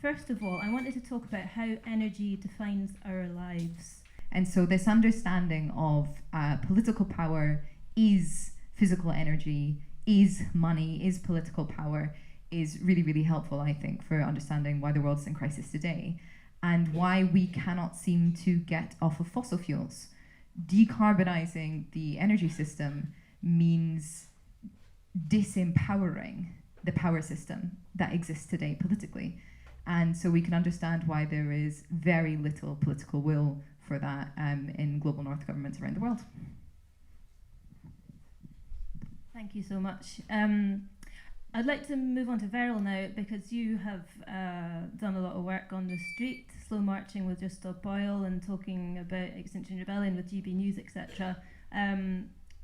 first of all, I wanted to talk about how energy defines our lives. And so this understanding of political power is physical energy, is money, is political power, is really, really helpful, I think, for understanding why the world's in crisis today and why we cannot seem to get off of fossil fuels. Decarbonizing the energy system means disempowering the power system that exists today politically. And so we can understand why there is very little political will for that in global north governments around the world. Thank you so much. I'd like to move on to Verel now, because you have done a lot of work on the street, slow marching with Just Stop Oil and talking about Extinction Rebellion with GB News, etc.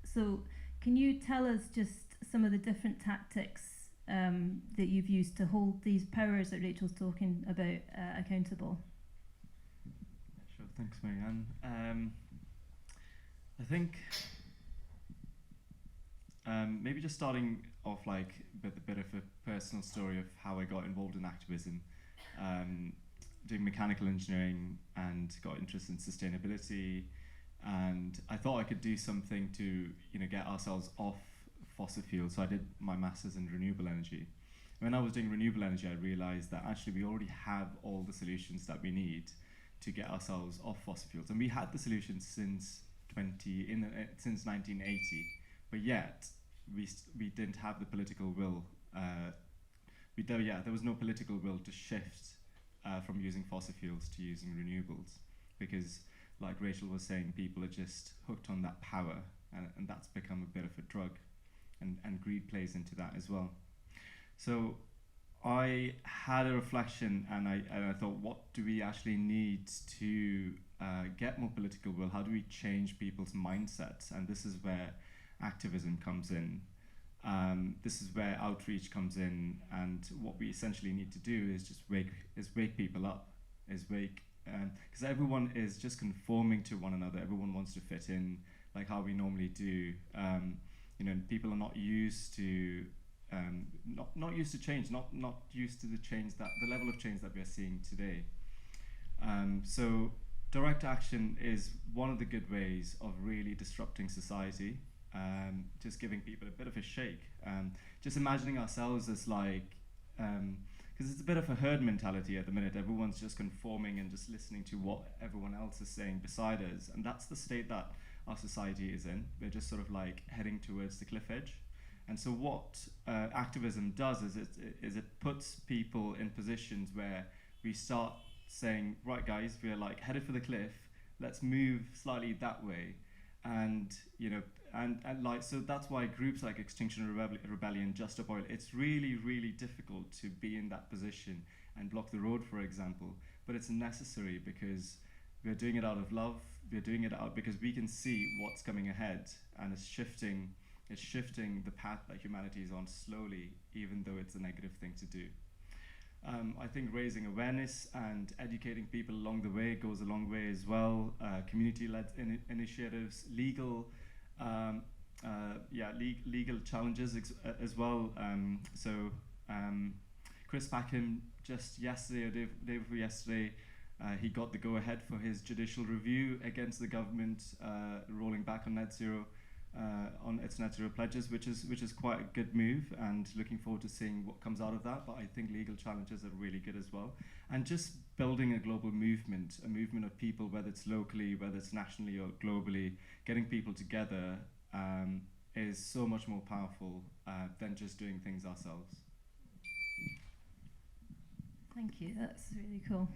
So can you tell us just some of the different tactics that you've used to hold these powers that Rachel's talking about accountable? Sure, thanks, Marianne. I think maybe just starting off like with a bit of a personal story of how I got involved in activism, doing mechanical engineering and got interested in sustainability, and I thought I could do something to get ourselves off fossil fuels. So I did my master's in renewable energy. When I was doing renewable energy, I realized that actually we already have all the solutions that we need to get ourselves off fossil fuels, and we had the solutions since 1980, but yet we didn't have the political will. There was no political will to shift from using fossil fuels to using renewables, because, like Rachel was saying, people are just hooked on that power, and that's become a bit of a drug, and greed plays into that as well. So I had a reflection, and I thought, what do we actually need to get more political will? How do we change people's mindsets? And this is where activism comes in. This is where outreach comes in, and what we essentially need to do is just wake people up, because everyone is just conforming to one another. Everyone wants to fit in, like how we normally do. People are not used to not used to change, not used to the level of change that we are seeing today. So direct action is one of the good ways of really disrupting society. Just giving people a bit of a shake, just imagining ourselves as like, because it's a bit of a herd mentality at the minute. Everyone's just conforming and just listening to what everyone else is saying beside us, and that's the state that our society is in. We're just sort of like heading towards the cliff edge. And so what activism does is it puts people in positions where we start saying, right guys, we're like headed for the cliff, let's move slightly that way. And so that's why groups like Extinction Rebellion, Just Stop Oil, it's really, really difficult to be in that position and block the road, for example. But it's necessary because we're doing it out of love. We're doing it out because we can see what's coming ahead, and it's shifting the path that humanity is on slowly, even though it's a negative thing to do. I think raising awareness and educating people along the way goes a long way as well. Community-led initiatives, legal challenges as well. Chris Packham just yesterday, or day before yesterday, he got the go-ahead for his judicial review against the government rolling back on net zero. On its net zero pledges, which is quite a good move, and looking forward to seeing what comes out of that. But I think legal challenges are really good as well, and just building a global movement, a movement of people, whether it's locally, whether it's nationally or globally, getting people together is so much more powerful than just doing things ourselves. Thank you, that's really cool.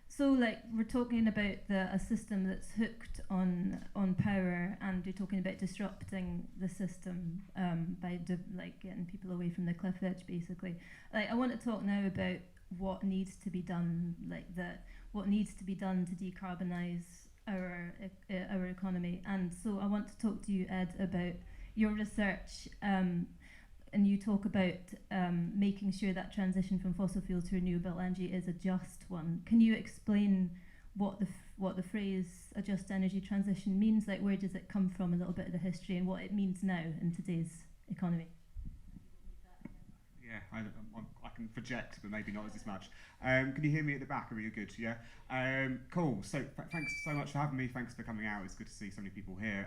So, like, we're talking about a system that's hooked on power, and you're talking about disrupting the system by getting people away from the cliff edge, basically. Like, I want to talk now about what needs to be done, what needs to be done to decarbonise our economy. And so, I want to talk to you, Ed, about your research. And you talk about making sure that transition from fossil fuel to renewable energy is a just one. Can you explain what the phrase "a just energy transition" means? Like, where does it come from? A little bit of the history and what it means now in today's economy. Yeah, I can project, but maybe not as much. Can you hear me at the back? Are we good? Yeah. Cool. So thanks so much for having me. Thanks for coming out. It's good to see so many people here.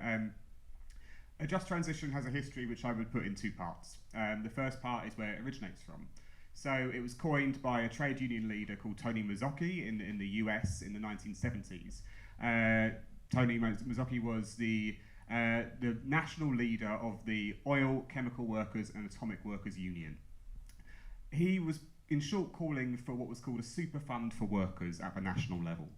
A just transition has a history which I would put in two parts. The first part is where it originates from. So it was coined by a trade union leader called Tony Mazzocchi in the US in the 1970s. Tony Mazzocchi was the national leader of the Oil, Chemical Workers and Atomic Workers Union. He was, in short, calling for what was called a super fund for workers at the national level.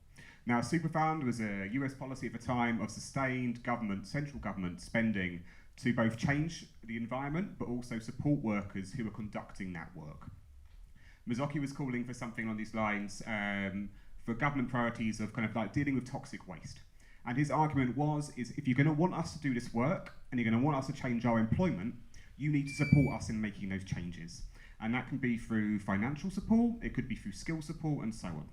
Now, a super fund was a US policy at the time of sustained government, central government spending to both change the environment but also support workers who were conducting that work. Mazzocchi was calling for something along these lines for government priorities of kind of like dealing with toxic waste. And his argument is if you're going to want us to do this work and you're going to want us to change our employment, you need to support us in making those changes. And that can be through financial support, it could be through skill support and so on.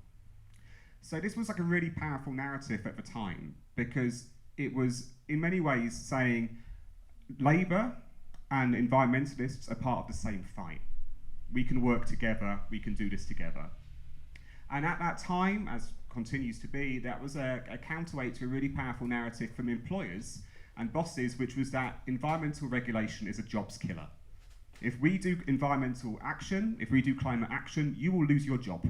So this was like a really powerful narrative at the time because it was in many ways saying Labour and environmentalists are part of the same fight. We can work together, we can do this together. And at that time, as continues to be, that was a counterweight to a really powerful narrative from employers and bosses, which was that environmental regulation is a jobs killer. If we do environmental action, if we do climate action, you will lose your job.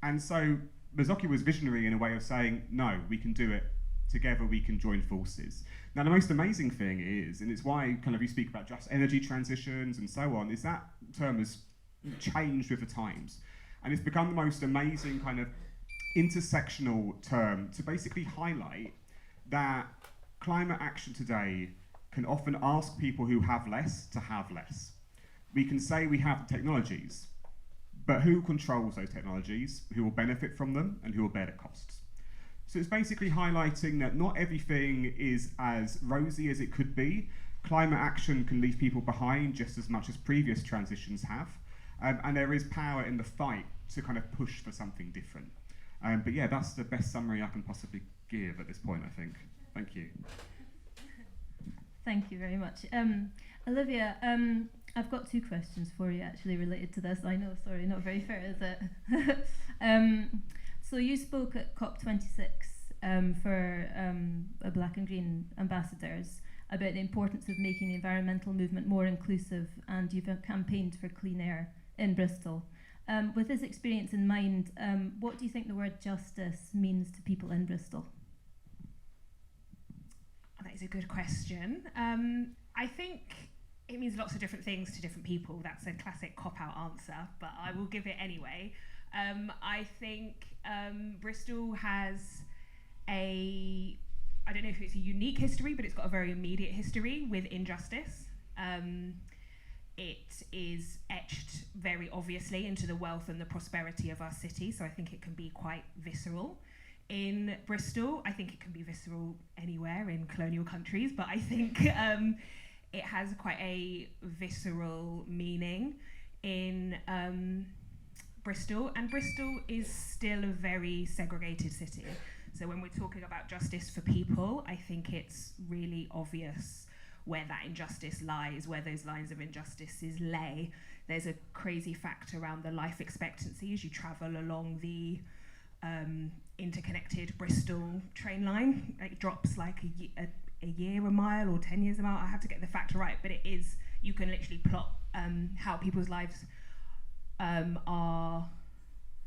And so Mazzocchi was visionary in a way of saying, no, we can do it together, we can join forces. Now, the most amazing thing is, and it's why kind of you speak about just energy transitions and so on, is that term has changed with the times. And it's become the most amazing kind of intersectional term to basically highlight that climate action today can often ask people who have less to have less. We can say we have the technologies, but who controls those technologies, who will benefit from them, and who will bear the costs? So it's basically highlighting that not everything is as rosy as it could be. Climate action can leave people behind just as much as previous transitions have. And there is power in the fight to kind of push for something different. But yeah, that's the best summary I can possibly give at this point, I think. Thank you. Thank you very much. Olivia, I've got two questions for you actually related to this. I know, sorry, not very fair, is it? So you spoke at COP26 for Black and Green ambassadors about the importance of making the environmental movement more inclusive, and you've campaigned for clean air in Bristol. With this experience in mind, what do you think the word justice means to people in Bristol? That is a good question. I think it means lots of different things to different people. That's a classic cop-out answer, but I will give it anyway. I think Bristol has I don't know if it's a unique history, but it's got a very immediate history with injustice. It is etched very obviously into the wealth and the prosperity of our city, so I think it can be quite visceral. In Bristol, I think it can be visceral anywhere in colonial countries, but I think it has quite a visceral meaning in Bristol, and Bristol is still a very segregated city. So when we're talking about justice for people, I think it's really obvious where that injustice lies, where those lines of injustices lay. There's a crazy fact around the life expectancy as you travel along the interconnected Bristol train line. It drops like a year a mile or 10 years a mile. I have to get the fact right, but it is, you can literally plot how people's lives are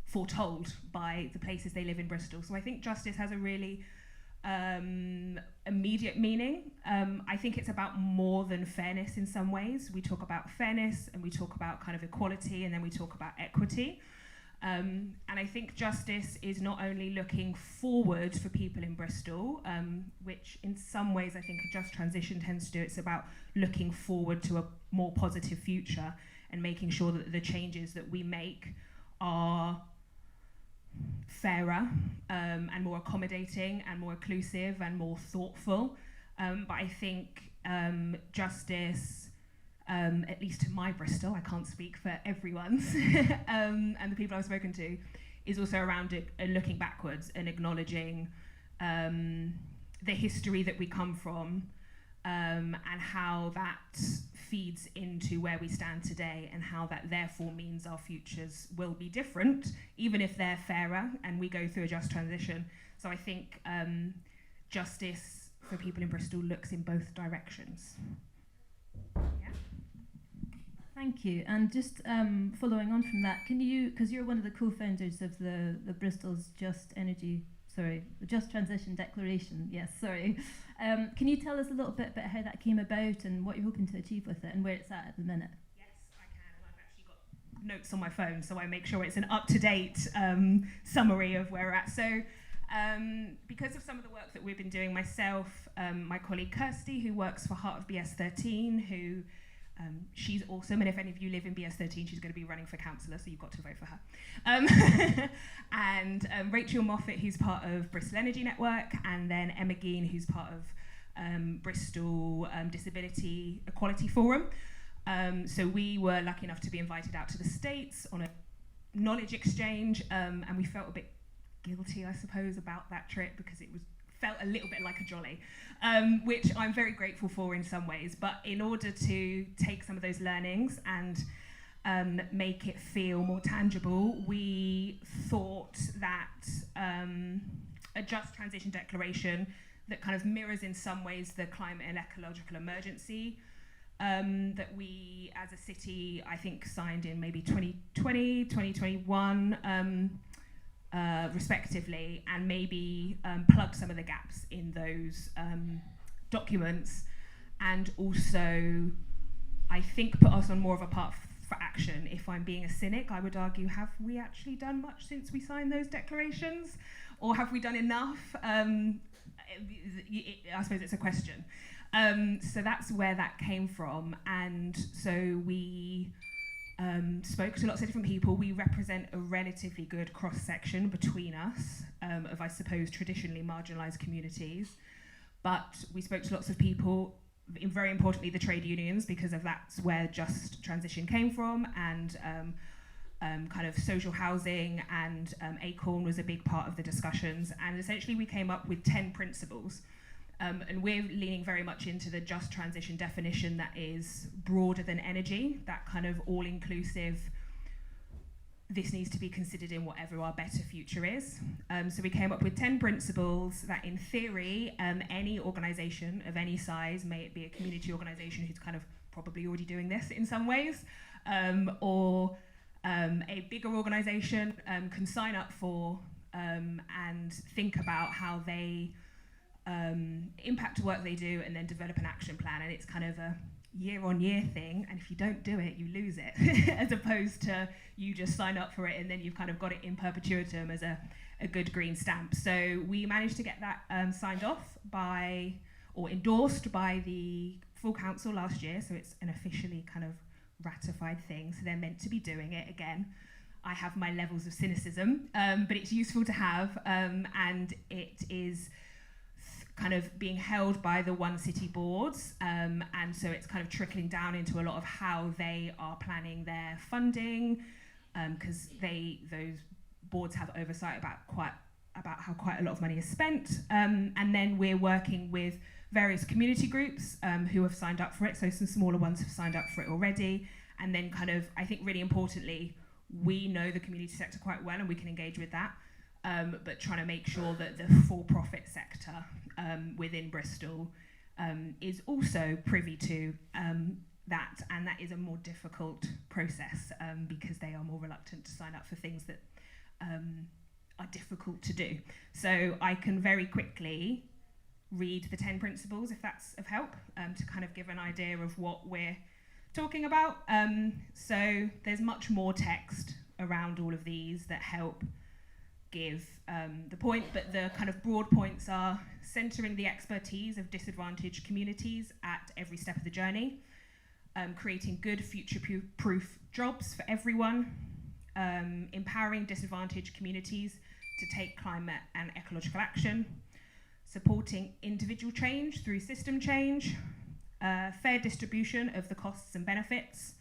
foretold by the places they live in Bristol. So I think justice has a really immediate meaning. I think it's about more than fairness in some ways. We talk about fairness and we talk about kind of equality, and then we talk about equity. And I think justice is not only looking forward for people in Bristol, which in some ways I think a just transition tends to do. It's about looking forward to a more positive future and making sure that the changes that we make are fairer and more accommodating and more inclusive and more thoughtful. But I think justice, at least to my Bristol, I can't speak for everyone's, and the people I've spoken to, is also around it, looking backwards and acknowledging the history that we come from, and how that feeds into where we stand today and how that therefore means our futures will be different, even if they're fairer and we go through a just transition. So I think justice for people in Bristol looks in both directions. Yeah. Thank you. And just following on from that, can you, because you're one of the co-founders of the Bristol's the Just Transition Declaration, yes, sorry. Can you tell us a little bit about how that came about and what you're hoping to achieve with it and where it's at the minute? Yes, I can, and I've actually got notes on my phone, so I make sure it's an up-to-date summary of where we're at. So because of some of the work that we've been doing, myself, my colleague Kirsty, who works for Heart of BS13, who she's awesome, and if any of you live in BS13, she's going to be running for councillor, so you've got to vote for her. And Rachel Moffat, who's part of Bristol Energy Network, and then Emma Gein, who's part of Bristol Disability Equality Forum. So we were lucky enough to be invited out to the States on a knowledge exchange, and we felt a bit guilty, I suppose, about that trip because it felt a little bit like a jolly, which I'm very grateful for in some ways. But in order to take some of those learnings and make it feel more tangible, we thought that a just transition declaration that kind of mirrors in some ways the climate and ecological emergency that we as a city, I think, signed in maybe 2020, 2021, respectively, and maybe plug some of the gaps in those documents, and also I think put us on more of a path for action. If I'm being a cynic, I would argue, have we actually done much since we signed those declarations, or have we done enough? I suppose it's a question. So that's where that came from, and so we spoke to lots of different people. We represent a relatively good cross-section between us of, I suppose, traditionally marginalised communities. But we spoke to lots of people, very importantly the trade unions, because of that's where just transition came from, and kind of social housing, and Acorn was a big part of the discussions. And essentially we came up with 10 principles. And we're leaning very much into the just transition definition that is broader than energy, that kind of all-inclusive, this needs to be considered in whatever our better future is. So we came up with 10 principles that in theory, any organisation of any size, may it be a community organisation who's kind of probably already doing this in some ways, or a bigger organisation can sign up for and think about how they impact the work they do, and then develop an action plan. And it's kind of a year-on-year thing, and if you don't do it, you lose it, as opposed to you just sign up for it and then you've kind of got it in perpetuitum as a good green stamp. So we managed to get that signed off by, or endorsed by, the full council last year, so it's an officially kind of ratified thing, so they're meant to be doing it again. I have my levels of cynicism, but it's useful to have, and it is kind of being held by the One City boards, and so it's kind of trickling down into a lot of how they are planning their funding, because those boards have oversight about how quite a lot of money is spent, and then we're working with various community groups who have signed up for it. So some smaller ones have signed up for it already, and then kind of, I think really importantly, we know the community sector quite well and we can engage with that. But trying to make sure that the for-profit sector within Bristol is also privy to that, and that is a more difficult process because they are more reluctant to sign up for things that are difficult to do. So I can very quickly read the 10 principles, if that's of help, to kind of give an idea of what we're talking about. So there's much more text around all of these that help give the point, but the kind of broad points are centering the expertise of disadvantaged communities at every step of the journey, creating good future-proof jobs for everyone, empowering disadvantaged communities to take climate and ecological action, supporting individual change through system change, fair distribution of the costs and benefits,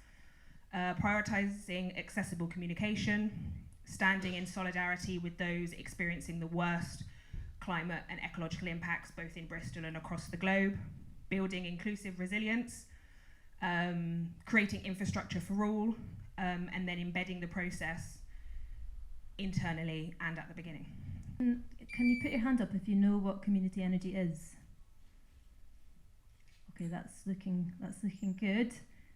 prioritising accessible communication, standing in solidarity with those experiencing the worst climate and ecological impacts both in Bristol and across the globe, building inclusive resilience, creating infrastructure for all, and then embedding the process internally and at the beginning. Can you put your hand up if you know what community energy is? Okay, that's looking good.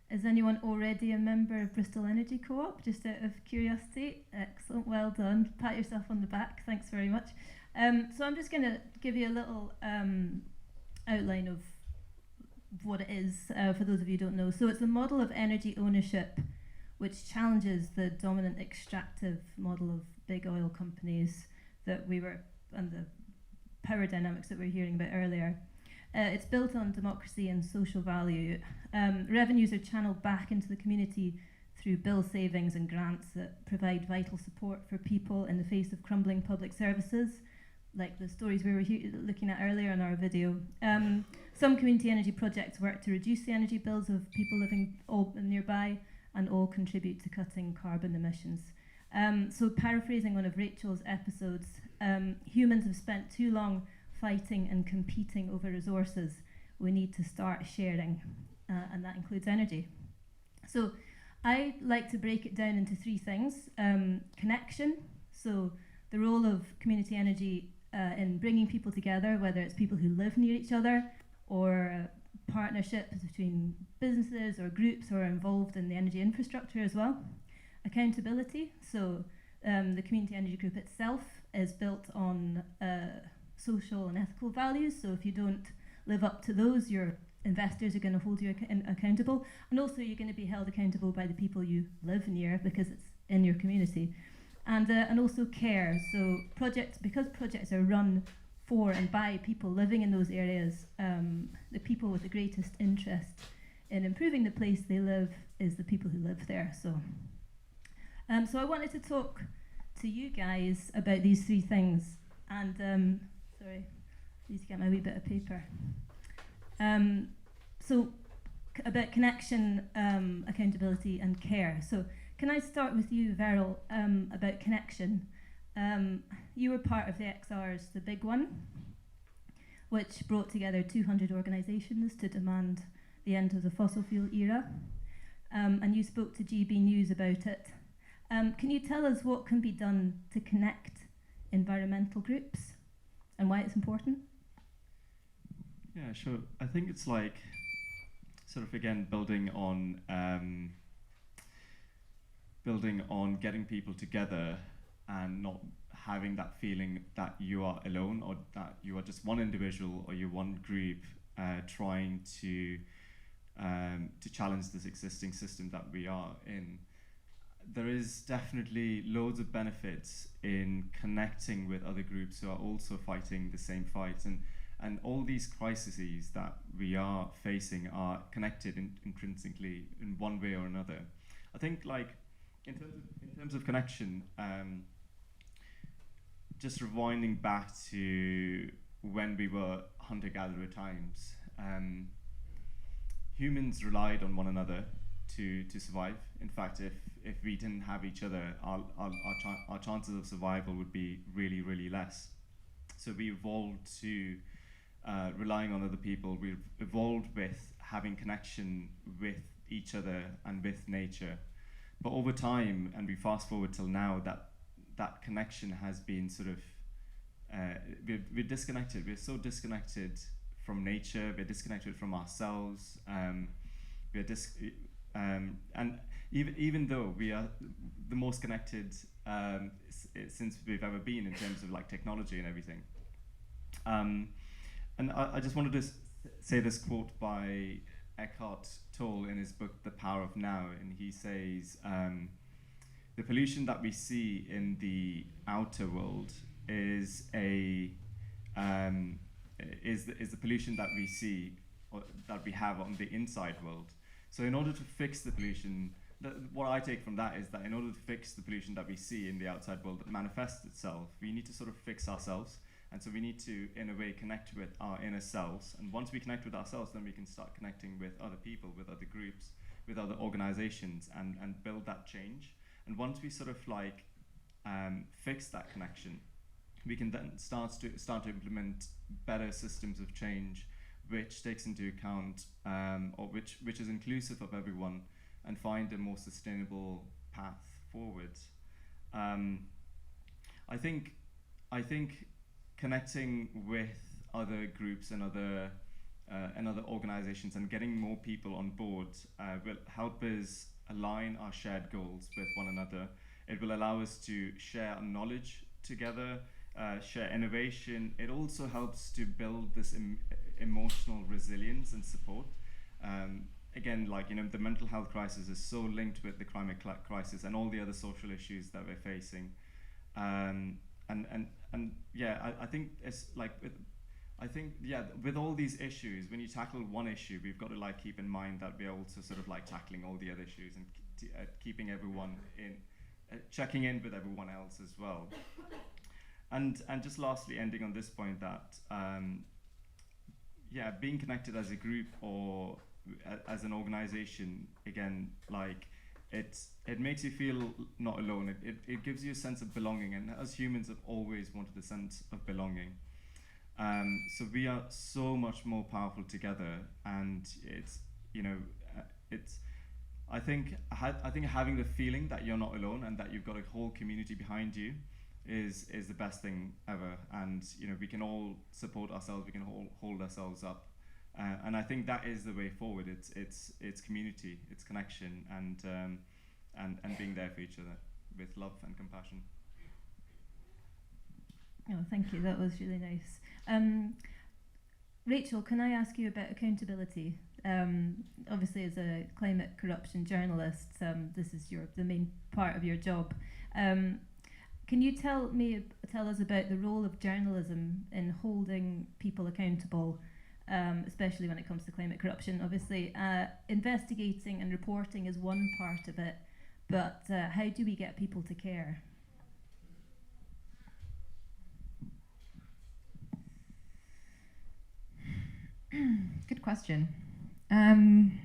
Is anyone already a member of Bristol Energy Co-op, just out of curiosity? Excellent, well done. Pat yourself on the back, thanks very much. So I'm just going to give you a little outline of what it is, for those of you who don't know. So it's a model of energy ownership which challenges the dominant extractive model of big oil companies and the power dynamics that we were hearing about earlier. It's built on democracy and social value. Revenues are channeled back into the community through bill savings and grants that provide vital support for people in the face of crumbling public services, like the stories we were looking at earlier in our video. Some community energy projects work to reduce the energy bills of people living all nearby and all contribute to cutting carbon emissions. So paraphrasing one of Rachel's episodes, humans have spent too long fighting and competing over resources. We need to start sharing, and that includes energy. So I like to break it down into three things. Connection, so the role of community energy in bringing people together, whether it's people who live near each other or partnerships between businesses or groups who are involved in the energy infrastructure as well. Accountability, so the community energy group itself is built on social and ethical values, so if you don't live up to those, your investors are going to hold you accountable, and also you're going to be held accountable by the people you live near because it's in your community. And also care, so because projects are run for and by people living in those areas, the people with the greatest interest in improving the place they live is the people who live there. So I wanted to talk to you guys about these three things, and sorry, I need to get my wee bit of paper. About connection, accountability and care. So can I start with you, Verel, about connection? You were part of the XRs, the big one, which brought together 200 organisations to demand the end of the fossil fuel era. And you spoke to GB News about it. Can you tell us what can be done to connect environmental groups and why it's important? Yeah, sure. I think it's like sort of again building on getting people together and not having that feeling that you are alone or that you are just one individual or you're one group trying to challenge this existing system that we are in. There is definitely loads of benefits in connecting with other groups who are also fighting the same fights, and all these crises that we are facing are connected intrinsically in one way or another. I think like in terms of connection, just rewinding back to when we were hunter-gatherer times, humans relied on one another to survive. In fact, if we didn't have each other, our chances of survival would be really, really less. So we evolved to relying on other people. We evolved with having connection with each other and with nature. But over time, and we fast forward till now, that connection has been sort of we're disconnected. We're so disconnected from nature. We're disconnected from ourselves. And even though we are the most connected since we've ever been in terms of like technology and everything. And I just wanted to say this quote by Eckhart Tolle in his book, The Power of Now, and he says, the pollution that we see in the outer world is the pollution that we see or that we have on the inside world. So in order to fix the pollution, what I take from that is that in order to fix the pollution that we see in the outside world that manifests itself, we need to sort of fix ourselves. And so we need to, in a way, connect with our inner selves. And once we connect with ourselves, then we can start connecting with other people, with other groups, with other organizations, and build that change. And once we sort of like fix that connection, we can then start to implement better systems of change which takes into account or which is inclusive of everyone, and find a more sustainable path forward. I think connecting with other groups and other organizations and getting more people on board will help us align our shared goals with one another. It will allow us to share knowledge together, share innovation. It also helps to build this emotional resilience and support. Again, like, you know, the mental health crisis is so linked with the climate crisis and all the other social issues that we're facing. And yeah, I think it's like, with all these issues, when you tackle one issue, we've got to like keep in mind that we're also sort of like tackling all the other issues and keeping everyone in, checking in with everyone else as well. And just lastly, ending on this point that being connected as a group or as an organization, again, like it makes you feel not alone. It gives you a sense of belonging, and as humans have always wanted a sense of belonging. So we are so much more powerful together, and I think having the feeling that you're not alone and that you've got a whole community behind you is the best thing ever. And you know, we can all support ourselves, we can hold ourselves up, and I think that is the way forward. It's community, it's connection, and being there for each other with love and compassion. Oh, thank you. That was really nice. Rachel, can I ask you about accountability? Obviously, as a climate corruption journalist, this is the main part of your job. Can you tell us about the role of journalism in holding people accountable, especially when it comes to climate corruption? Obviously, investigating and reporting is one part of it, but how do we get people to care? Good question. I'm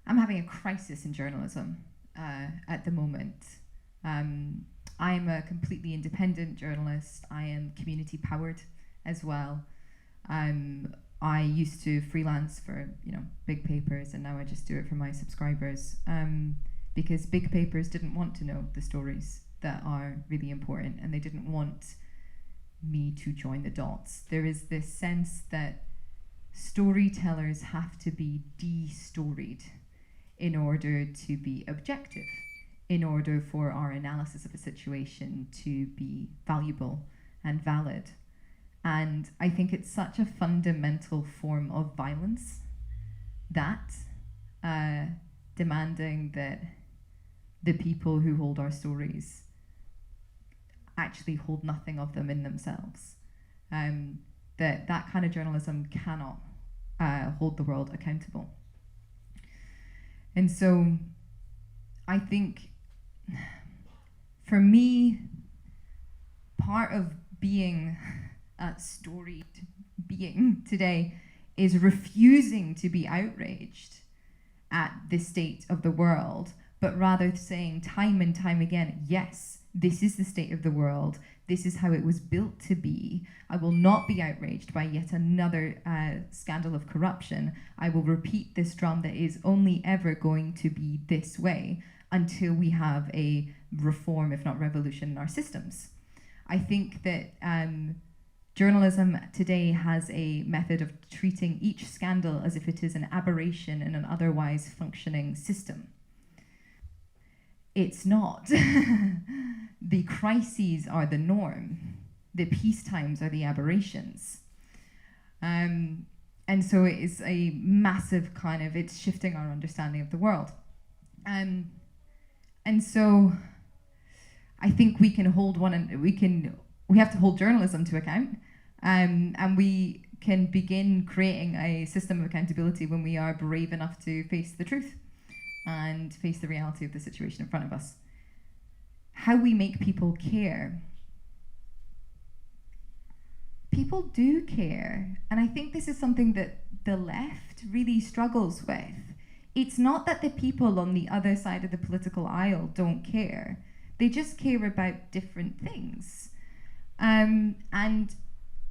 having a crisis in journalism at the moment. I'm a completely independent journalist. I am community powered as well. I used to freelance for big papers, and now I just do it for my subscribers because big papers didn't want to know the stories that are really important, and they didn't want me to join the dots. There is this sense that storytellers have to be de-storied in order to be objective, in order for our analysis of a situation to be valuable and valid. And I think it's such a fundamental form of violence that demanding that the people who hold our stories actually hold nothing of them in themselves. That kind of journalism cannot hold the world accountable. And so I think for me, part of being a storied being today is refusing to be outraged at the state of the world, but rather saying time and time again, yes, this is the state of the world. This is how it was built to be. I will not be outraged by yet another scandal of corruption. I will repeat this drum that is only ever going to be this way until we have a reform, if not revolution, in our systems. I think that journalism today has a method of treating each scandal as if it is an aberration in an otherwise functioning system. It's not. The crises are the norm. The peacetimes are the aberrations. And so it is a massive it's shifting our understanding of the world. And so I think we can hold we have to hold journalism to account. And we can begin creating a system of accountability when we are brave enough to face the truth and face the reality of the situation in front of us. How we make people care. People do care. And I think this is something that the left really struggles with. It's not that the people on the other side of the political aisle don't care. They just care about different things. And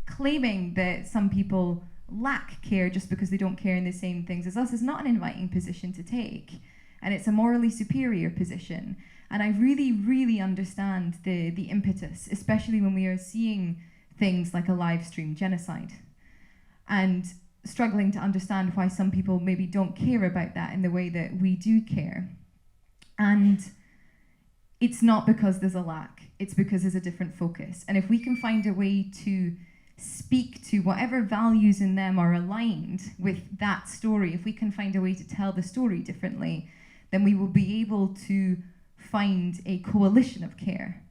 claiming that some people lack care just because they don't care in the same things as us is not an inviting position to take. And it's a morally superior position. And I really, really understand the impetus, especially when we are seeing things like a live stream genocide. And struggling to understand why some people maybe don't care about that in the way that we do care. And it's not because there's a lack, it's because there's a different focus. And if we can find a way to speak to whatever values in them are aligned with that story, if we can find a way to tell the story differently, then we will be able to find a coalition of care.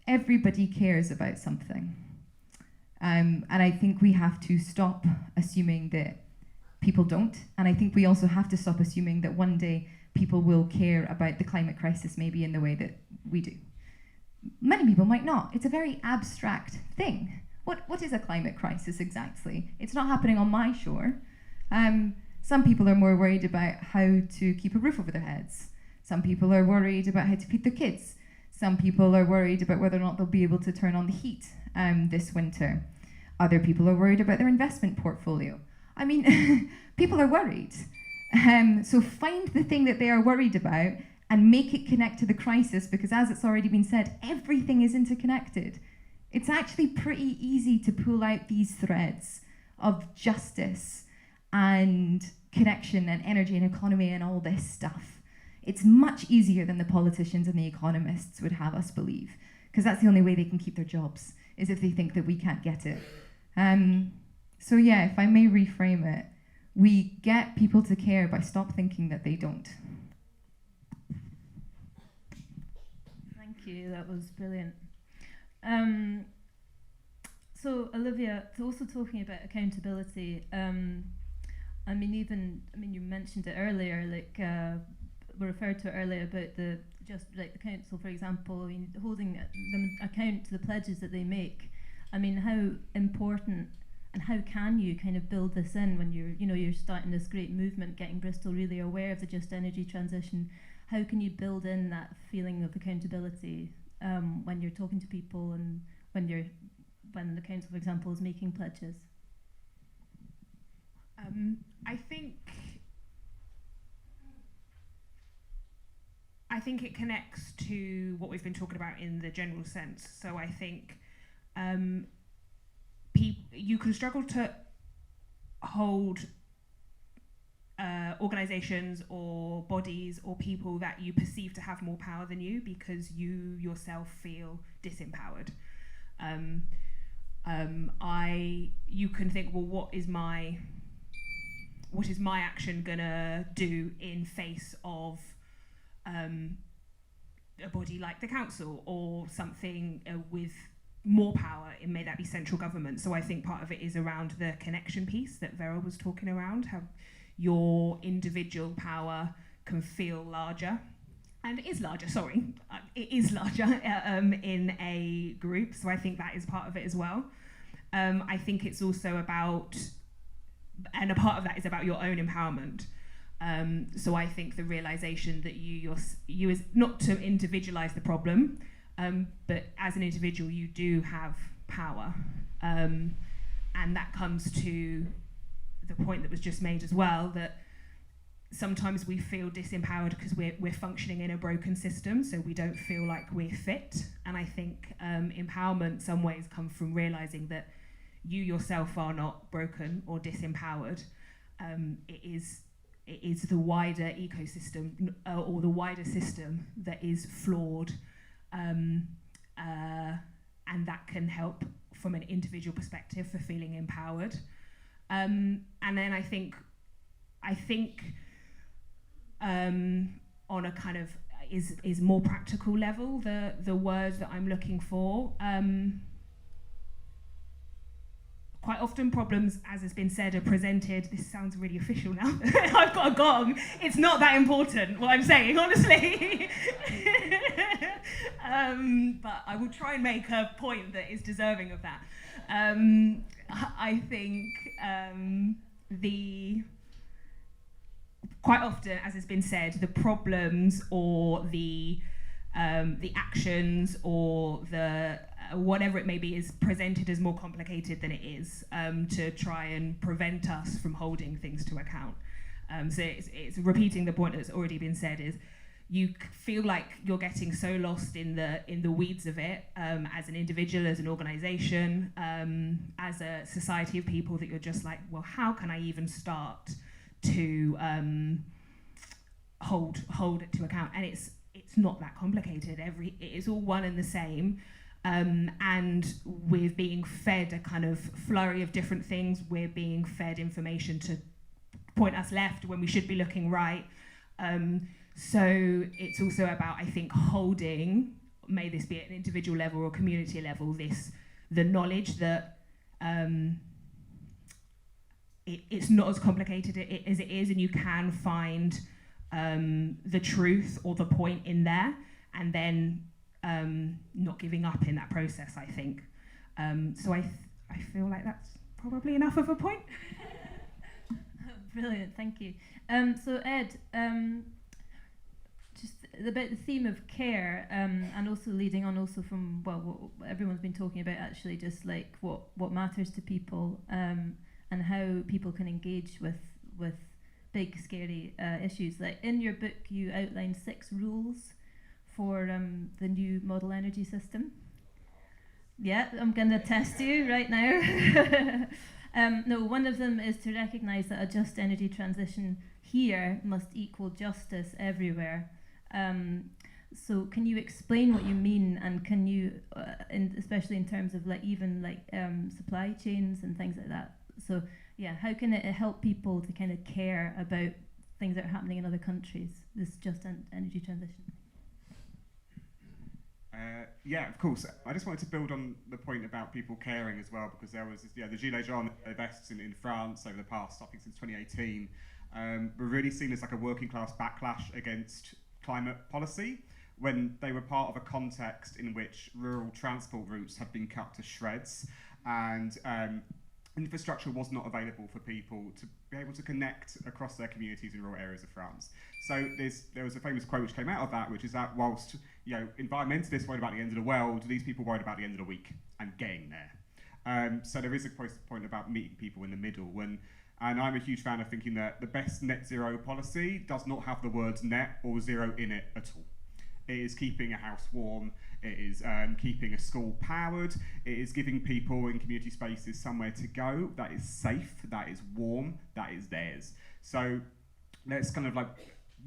Everybody cares about something. And I think we have to stop assuming that people don't. And I think we also have to stop assuming that one day people will care about the climate crisis maybe in the way that we do. Many people might not. It's a very abstract thing. What is a climate crisis exactly? It's not happening on my shore. Some people are more worried about how to keep a roof over their heads. Some people are worried about how to feed their kids. Some people are worried about whether or not they'll be able to turn on the heat this winter. Other people are worried about their investment portfolio. I mean, people are worried. So find the thing that they are worried about and make it connect to the crisis, because as it's already been said, everything is interconnected. It's actually pretty easy to pull out these threads of justice and connection and energy and economy and all this stuff. It's much easier than the politicians and the economists would have us believe, because that's the only way they can keep their jobs, is if they think that we can't get it. So yeah, if I may reframe it, we get people to care by stop thinking that they don't. Thank you, that was brilliant. So Olivia, also talking about accountability, you mentioned it earlier, we referred to it earlier about the council, for example, holding them account to the pledges that they make. I mean, how important and how can you kind of build this in when you're starting this great movement, getting Bristol really aware of the just energy transition? How can you build in that feeling of accountability when you're talking to people and when the council, for example, is making pledges? I think it connects to what we've been talking about in the general sense. So I think you can struggle to hold organisations or bodies or people that you perceive to have more power than you because you yourself feel disempowered. You can think, well, what is my action gonna do in face of a body like the council or something with more power? It may that be central government. So I think part of it is around the connection piece that Verel was talking around, how your individual power can feel larger, and it is larger, it is larger in a group. So I think that is part of it as well. I think it's also about, and a part of that is about your own empowerment. So I think the realization that you is not to individualize the problem, but as an individual you do have power, and that comes to the point that was just made as well, that sometimes we feel disempowered because we're functioning in a broken system, so we don't feel like we're fit. And I think empowerment some ways come from realizing that you yourself are not broken or disempowered. It is the wider ecosystem or the wider system that is flawed, and that can help from an individual perspective for feeling empowered. And then I think on a kind of is more practical level, the word that I'm looking for. Quite often problems, as has been said, are presented. This sounds really official now. I've got a gong. It's not that important, what I'm saying, honestly. But I will try and make a point that is deserving of that. I think quite often, as has been said, the problems or the the actions or the whatever it may be is presented as more complicated than it is, to try and prevent us from holding things to account. So it's repeating the point that's already been said, is you feel like you're getting so lost in the weeds of it, as an individual, as an organisation, as a society of people, that you're just like, well, how can I even start to hold it to account? And it's not that complicated. It is all one and the same. And we're being fed a kind of flurry of different things. We're being fed information to point us left when we should be looking right. So it's also about, I think, holding, may this be at an individual level or community level, the knowledge that it's not as complicated as it is, and you can find the truth or the point in there, and then not giving up in that process, I think. So I feel like that's probably enough of a point. Brilliant, thank you. So Ed, just about the theme of care, and also leading on also from what everyone's been talking about, actually, just like what matters to people, and how people can engage with big scary issues. Like in your book, you outline 6 rules for the new model energy system. Yeah, I'm going to test you right now. No, one of them is to recognise that a just energy transition here must equal justice everywhere. So can you explain what you mean, and can you, especially in terms of supply chains and things like that? So yeah, how can it help people to kind of care about things that are happening in other countries, this just energy transition? Yeah, of course. I just wanted to build on the point about people caring as well, because there was the Gilets Jaunes vests in France over the past, I think since 2018, were really seen as like a working class backlash against climate policy, when they were part of a context in which rural transport routes had been cut to shreds, and infrastructure was not available for people to be able to connect across their communities in rural areas of France. So there was a famous quote which came out of that, which is that whilst environmentalists worried about the end of the world, these people worried about the end of the week and getting there. So there is a point about meeting people in the middle. And I'm a huge fan of thinking that the best net zero policy does not have the words net or zero in it at all. It is keeping a house warm, it is keeping a school powered, it is giving people in community spaces somewhere to go that is safe, that is warm, that is theirs. So let's kind of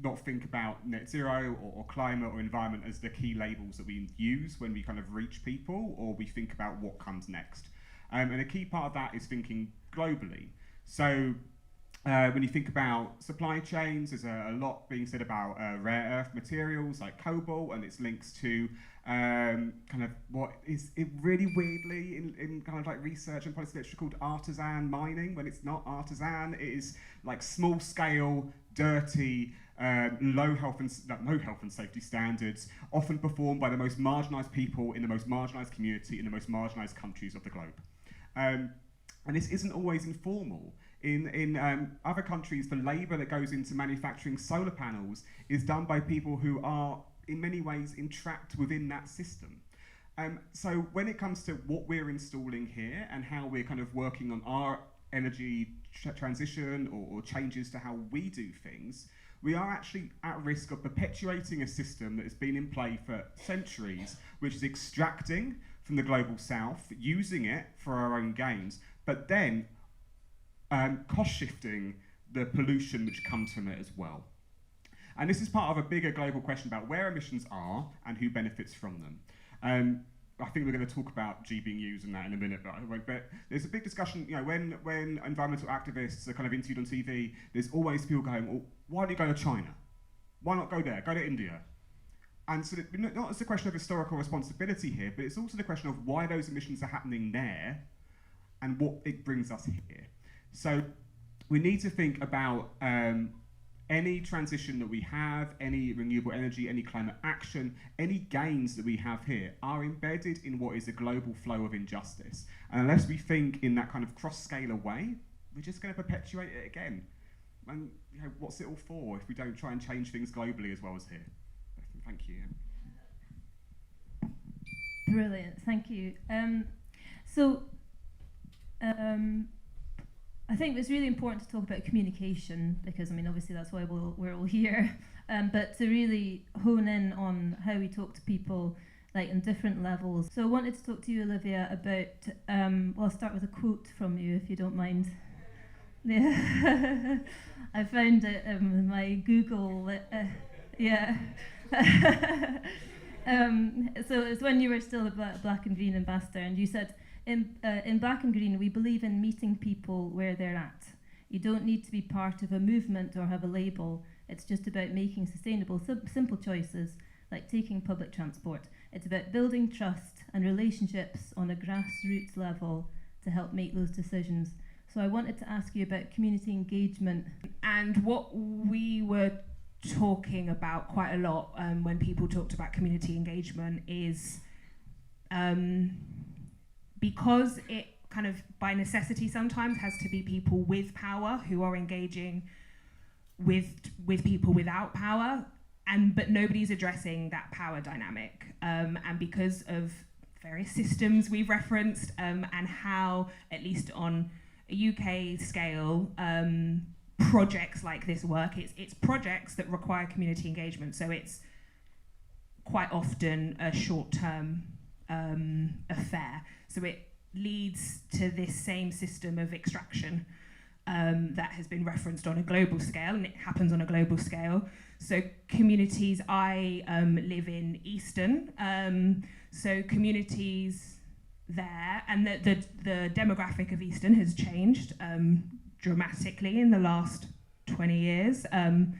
not think about net zero or climate or environment as the key labels that we use when we kind of reach people, or we think about what comes next. And a key part of that is thinking globally. So when you think about supply chains, there's a lot being said about rare earth materials like cobalt and its links to kind of what is it really weirdly in kind of like research and policy literature called artisan mining, when it's not artisan. It is like small scale, dirty, low health and safety standards, often performed by the most marginalised people in the most marginalised community in the most marginalised countries of the globe. And this isn't always informal. In other countries, the labour that goes into manufacturing solar panels is done by people who are, in many ways, entrapped within that system. So when it comes to what we're installing here and how we're kind of working on our energy transition or changes to how we do things, we are actually at risk of perpetuating a system that has been in play for centuries, which is extracting from the global south, using it for our own gains, but then cost shifting the pollution which comes from it as well. And this is part of a bigger global question about where emissions are and who benefits from them. I think we're going to talk about G being used and that in a minute, but I won't. But there's a big discussion, when environmental activists are kind of interviewed on TV, there's always people going, well, why do you go to China? Why not go there? Go to India. And so not as a question of historical responsibility here, but it's also the question of why those emissions are happening there and what it brings us here. So we need to think about any transition that we have, any renewable energy, any climate action, any gains that we have here are embedded in what is a global flow of injustice. And unless we think in that kind of cross-scalar way, we're just going to perpetuate it again. And what's it all for if we don't try and change things globally as well as here? Thank you. Brilliant, thank you. I think it's really important to talk about communication because, I mean, obviously that's why we're all here, but to really hone in on how we talk to people like on different levels. So I wanted to talk to you, Olivia, about, well, I'll start with a quote from you, if you don't mind. Yeah, I found it in my Google, yeah. So it's when you were still a Black and Green ambassador, and you said, in Black and Green, we believe in meeting people where they're at. You don't need to be part of a movement or have a label. It's just about making sustainable, simple choices, like taking public transport. It's about building trust and relationships on a grassroots level to help make those decisions. So I wanted to ask you about community engagement. And what we were talking about quite a lot when people talked about community engagement is because it kind of by necessity sometimes has to be people with power who are engaging with people without power, but nobody's addressing that power dynamic. And because of various systems we've referenced and how, at least on a UK scale, projects like this work, it's projects that require community engagement. So it's quite often a short-term affair. So it leads to this same system of extraction that has been referenced on a global scale, and it happens on a global scale. So communities, I live in Easton, so communities there, and the demographic of Easton has changed dramatically in the last 20 years, and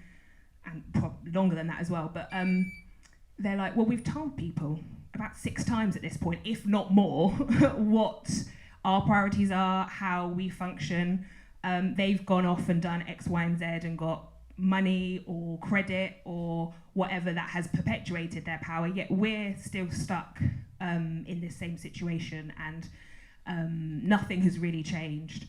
longer than that as well, but they're like, well, we've told people about 6 times at this point, if not more, what our priorities are, how we function. They've gone off and done X, Y, and Z and got money or credit or whatever that has perpetuated their power, yet we're still stuck in this same situation, and nothing has really changed.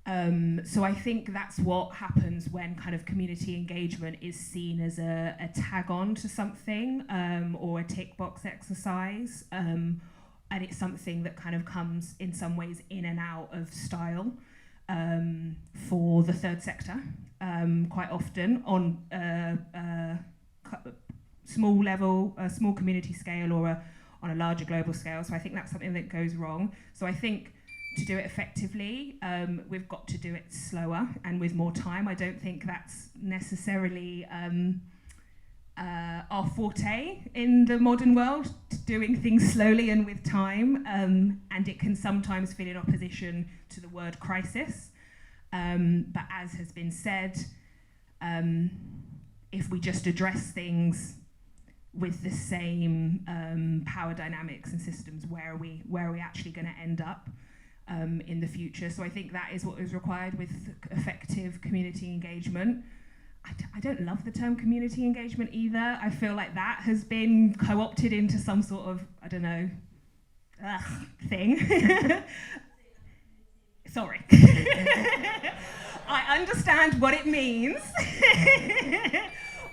So I think that's what happens when kind of community engagement is seen as a tag-on to something or a tick box exercise, and it's something that kind of comes in some ways in and out of style for the third sector, quite often on a small level, a small community scale, or on a larger global scale. So I think that's something that goes wrong. So I think to do it effectively, we've got to do it slower and with more time. I don't think that's necessarily our forte in the modern world, doing things slowly and with time, and it can sometimes feel in opposition to the word crisis. But as has been said, if we just address things with the same power dynamics and systems, where are we actually going to end up in the future? So I think that is what is required with effective community engagement. I don't love the term community engagement either. I feel like that has been co-opted into some sort of, I don't know, thing. Sorry. I understand what it means.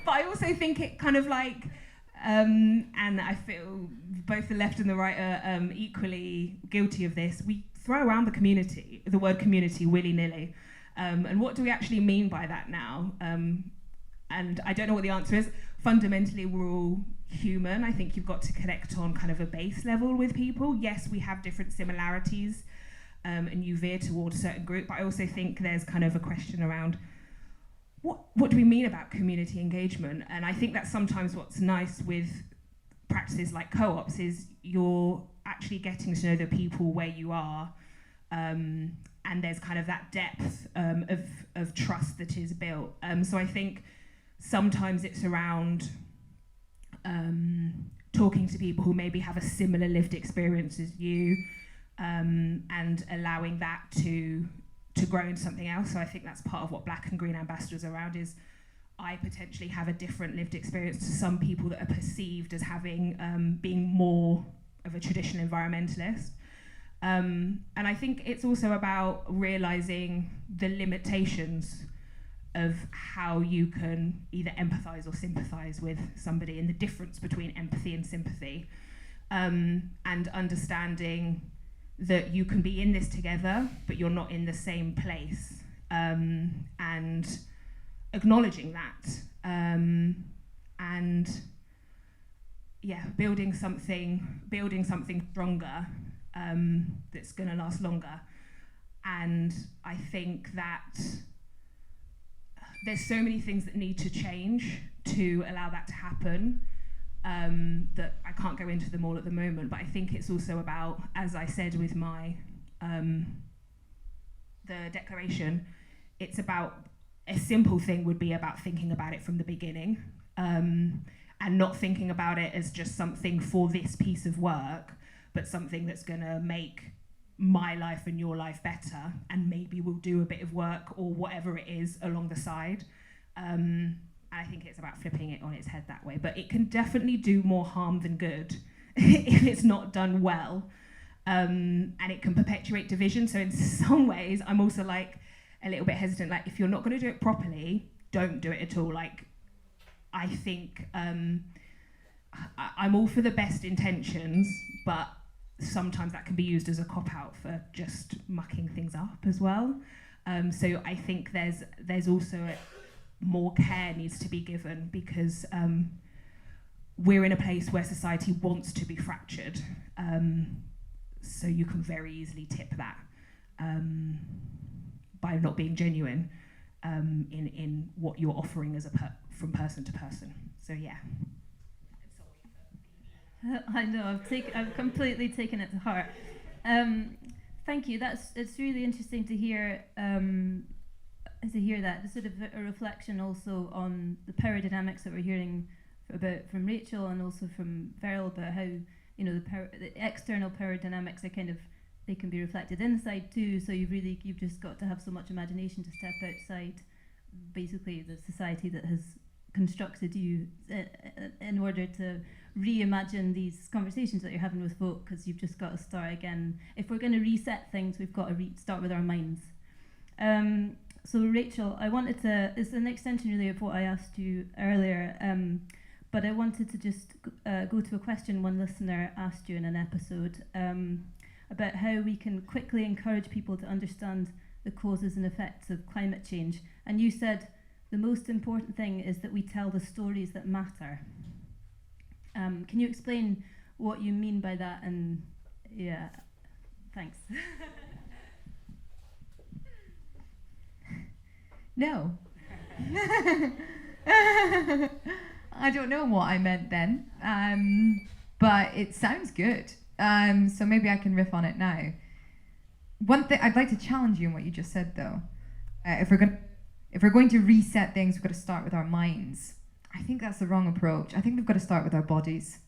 But I also think it kind of like, and I feel both the left and the right are equally guilty of this. We throw around the word community willy-nilly. And what do we actually mean by that now? And I don't know what the answer is. Fundamentally, we're all human. I think you've got to connect on kind of a base level with people. Yes, we have different similarities, and you veer towards a certain group, but I also think there's kind of a question around what do we mean about community engagement? And I think that's sometimes what's nice with practices like co-ops is you're actually getting to know the people where you are, and there's kind of that depth of trust that is built. So I think sometimes it's around talking to people who maybe have a similar lived experience as you, and allowing that to grow into something else. So I think that's part of what Black and Green Ambassadors are around, is I potentially have a different lived experience to some people that are perceived as having being more of a traditional environmentalist. And I think it's also about realising the limitations of how you can either empathise or sympathise with somebody, and the difference between empathy and sympathy. and understanding that you can be in this together, but you're not in the same place, and acknowledging that, and building something stronger, that's going to last longer. And I think that there's so many things that need to change to allow that to happen, that I can't go into them all at the moment, but I think it's also about, as I said with my the declaration, it's about, a simple thing would be about thinking about it from the beginning, and not thinking about it as just something for this piece of work, but something that's going to make my life and your life better, and maybe we'll do a bit of work or whatever it is along the side. I think it's about flipping it on its head that way, but it can definitely do more harm than good if it's not done well, and it can perpetuate division. So in some ways, I'm also like a little bit hesitant, like if you're not going to do it properly, don't do it at all. Like, I think I'm all for the best intentions, but sometimes that can be used as a cop-out for just mucking things up as well. So I think there's also more care needs to be given, because we're in a place where society wants to be fractured. So you can very easily tip that by not being genuine in what you're offering as from person to person. So yeah. I know, I've completely taken it to heart. Thank you. It's really interesting to hear that. Sort of a reflection also on the power dynamics that we're hearing about from Rachel, and also from Verel, about how, you know, the external power dynamics are they can be reflected inside too. So you've just got to have so much imagination to step outside basically the society that has constructed you in order to reimagine these conversations that you're having with folk, because you've just got to start again. If we're going to reset things, we've got to start with our minds. So Rachel, it's an extension really of what I asked you earlier, but I wanted to just go to a question one listener asked you in an episode, about how we can quickly encourage people to understand the causes and effects of climate change. And you said the most important thing is that we tell the stories that matter. Can you explain what you mean by that? And yeah, thanks. No. I don't know what I meant then, but it sounds good. So maybe I can riff on it now. One thing I'd like to challenge you in what you just said, though. If we're going to reset things, we've got to start with our minds. I think that's the wrong approach. I think we've got to start with our bodies.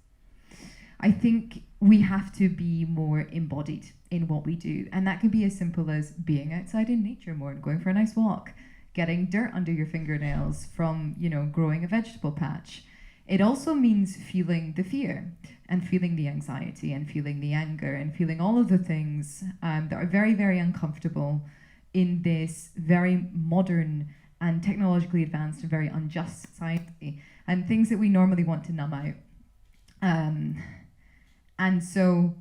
I think we have to be more embodied in what we do, and that can be as simple as being outside in nature more and going for a nice walk, getting dirt under your fingernails from, growing a vegetable patch. It also means feeling the fear and feeling the anxiety and feeling the anger and feeling all of the things that are very, very uncomfortable in this very modern and technologically advanced and very unjust society, and things that we normally want to numb out. And so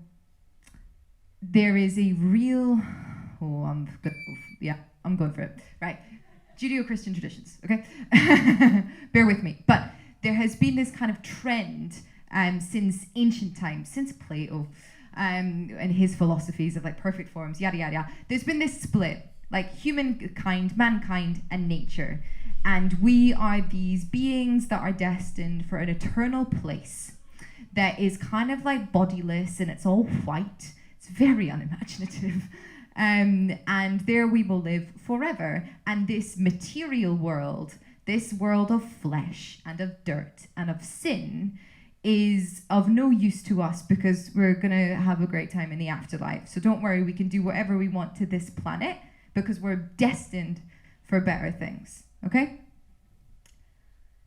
there is a real, I'm going for it, right? Judeo-Christian traditions, okay? Bear with me. But there has been this kind of trend since ancient times, since Plato and his philosophies of like perfect forms, yada, yada, yada. There's been this split, like humankind, mankind, and nature. And we are these beings that are destined for an eternal place that is kind of like bodiless, and it's all white. It's very unimaginative. And there we will live forever. And this material world, this world of flesh and of dirt and of sin, is of no use to us because we're going to have a great time in the afterlife. So don't worry, we can do whatever we want to this planet because we're destined for better things, okay?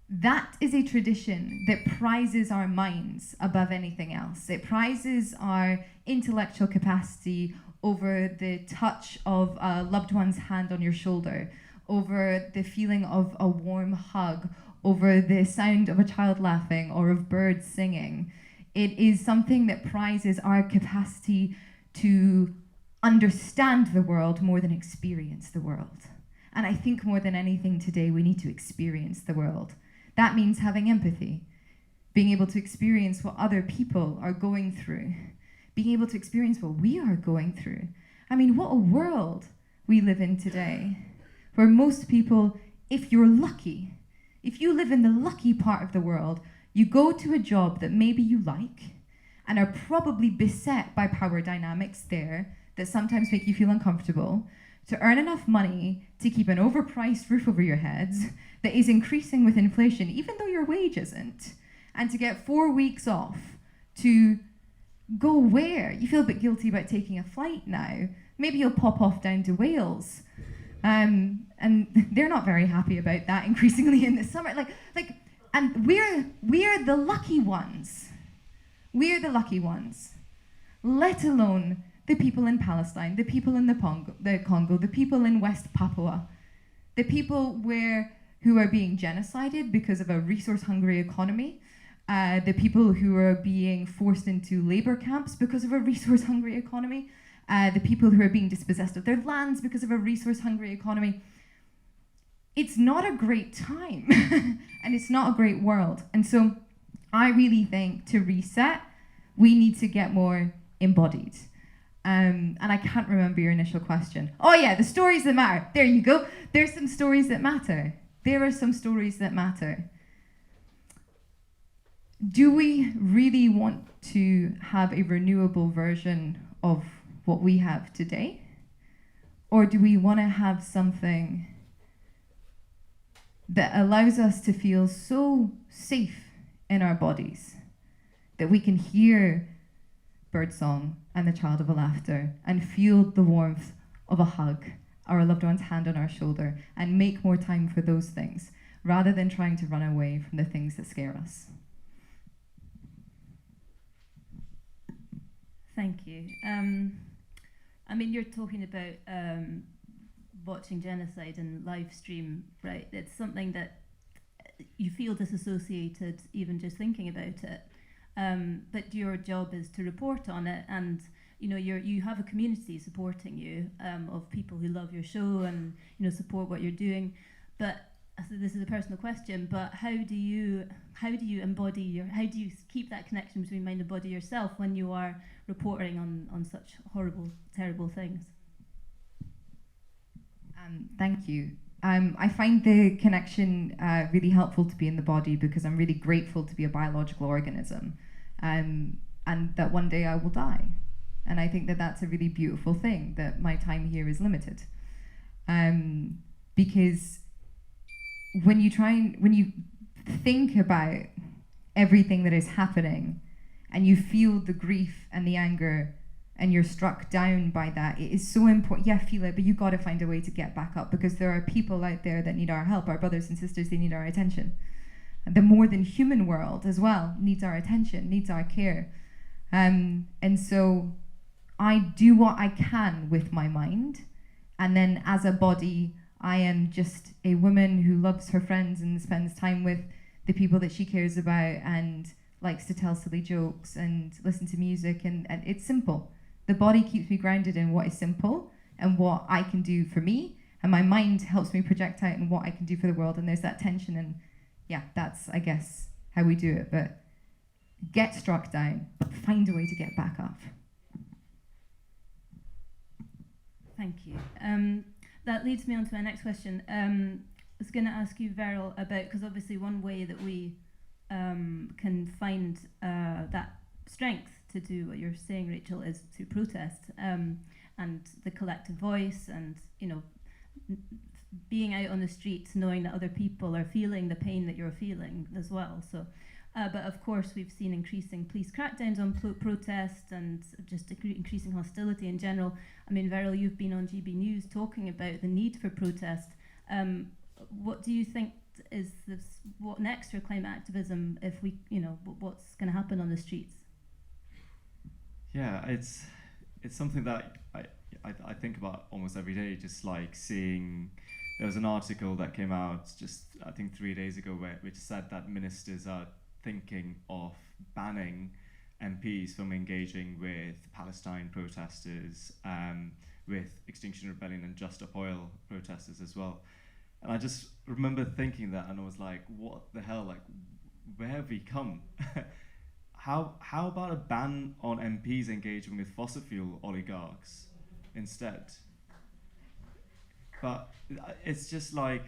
That is a tradition that prizes our minds above anything else. It prizes our intellectual capacity over the touch of a loved one's hand on your shoulder, over the feeling of a warm hug, over the sound of a child laughing or of birds singing. It is something that prizes our capacity to understand the world more than experience the world. And I think more than anything today, we need to experience the world. That means having empathy, being able to experience what other people are going through, being able to experience what we are going through. I mean, what a world we live in today, where most people, if you're lucky, if you live in the lucky part of the world, you go to a job that maybe you like and are probably beset by power dynamics there that sometimes make you feel uncomfortable, to earn enough money to keep an overpriced roof over your heads that is increasing with inflation, even though your wage isn't, and to get 4 weeks off to go where? You feel a bit guilty about taking a flight now. Maybe you'll pop off down to Wales. And they're not very happy about that increasingly in the summer. And we're the lucky ones. We're the lucky ones. Let alone the people in Palestine, the people in the Congo, the people in West Papua, the people who are being genocided because of a resource-hungry economy, the people who are being forced into labor camps because of a resource-hungry economy, the people who are being dispossessed of their lands because of a resource-hungry economy. It's not a great time, and it's not a great world. And so I really think to reset, we need to get more embodied. And I can't remember your initial question. Oh yeah, the stories that matter. There you go. There's some stories that matter. There are some stories that matter. Do we really want to have a renewable version of what we have today? Or do we want to have something that allows us to feel so safe in our bodies that we can hear birdsong and the child of a laughter and feel the warmth of a hug or a loved one's hand on our shoulder and make more time for those things rather than trying to run away from the things that scare us? Thank you. I mean, you're talking about watching genocide and live stream, right? It's something that you feel disassociated even just thinking about it. But your job is to report on it, and you have a community supporting you of people who love your show and support what you're doing. But so this is a personal question, but how do you embody how do you keep that connection between mind and body yourself when you are reporting on such horrible, terrible things? Thank you. I find the connection really helpful to be in the body because I'm really grateful to be a biological organism, and that one day I will die. And I think that that's a really beautiful thing, that my time here is limited. Because when you think about everything that is happening and you feel the grief and the anger and you're struck down by that, it is so important. Yeah, feel it, but you got to find a way to get back up because there are people out there that need our help. Our brothers and sisters, they need our attention. The more than human world as well needs our attention, needs our care. And so I do what I can with my mind. And then as a body, I am just a woman who loves her friends and spends time with the people that she cares about and likes to tell silly jokes and listen to music. And it's simple. The body keeps me grounded in what is simple and what I can do for me. And my mind helps me project out in what I can do for the world. And there's that tension. And yeah, that's, I guess, how we do it. But get struck down, but find a way to get back up. Thank you. That leads me on to my next question. I was going to ask you, Verel, about, because obviously one way that we can find that strength to do what you're saying, Rachel, is through protest and the collective voice and, being out on the streets, knowing that other people are feeling the pain that you're feeling as well. So, but of course, we've seen increasing police crackdowns on protest and just increasing hostility in general. I mean, Verel, you've been on GB News talking about the need for protest. What do you think is what next for climate activism if we, what's going to happen on the streets? Yeah, it's something that I think about almost every day, just like seeing. There was an article that came out just, I think 3 days ago, which said that ministers are thinking of banning MPs from engaging with Palestine protesters, with Extinction Rebellion and Just Stop Oil protesters as well. And I just remember thinking that, and I was like, what the hell, like, where have we come? How about a ban on MPs engaging with fossil fuel oligarchs instead? But it's just like,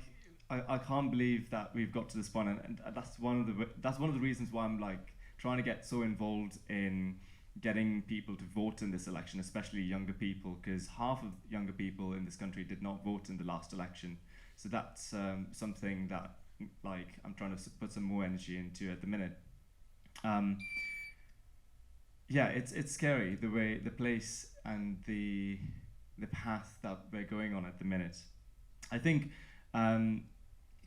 I can't believe that we've got to this point, and that's one of the reasons why I'm like trying to get so involved in getting people to vote in this election, especially younger people, because half of younger people in this country did not vote in the last election. So that's something that like I'm trying to put some more energy into at the minute. Yeah, it's scary the place and the path that we're going on at the minute. I think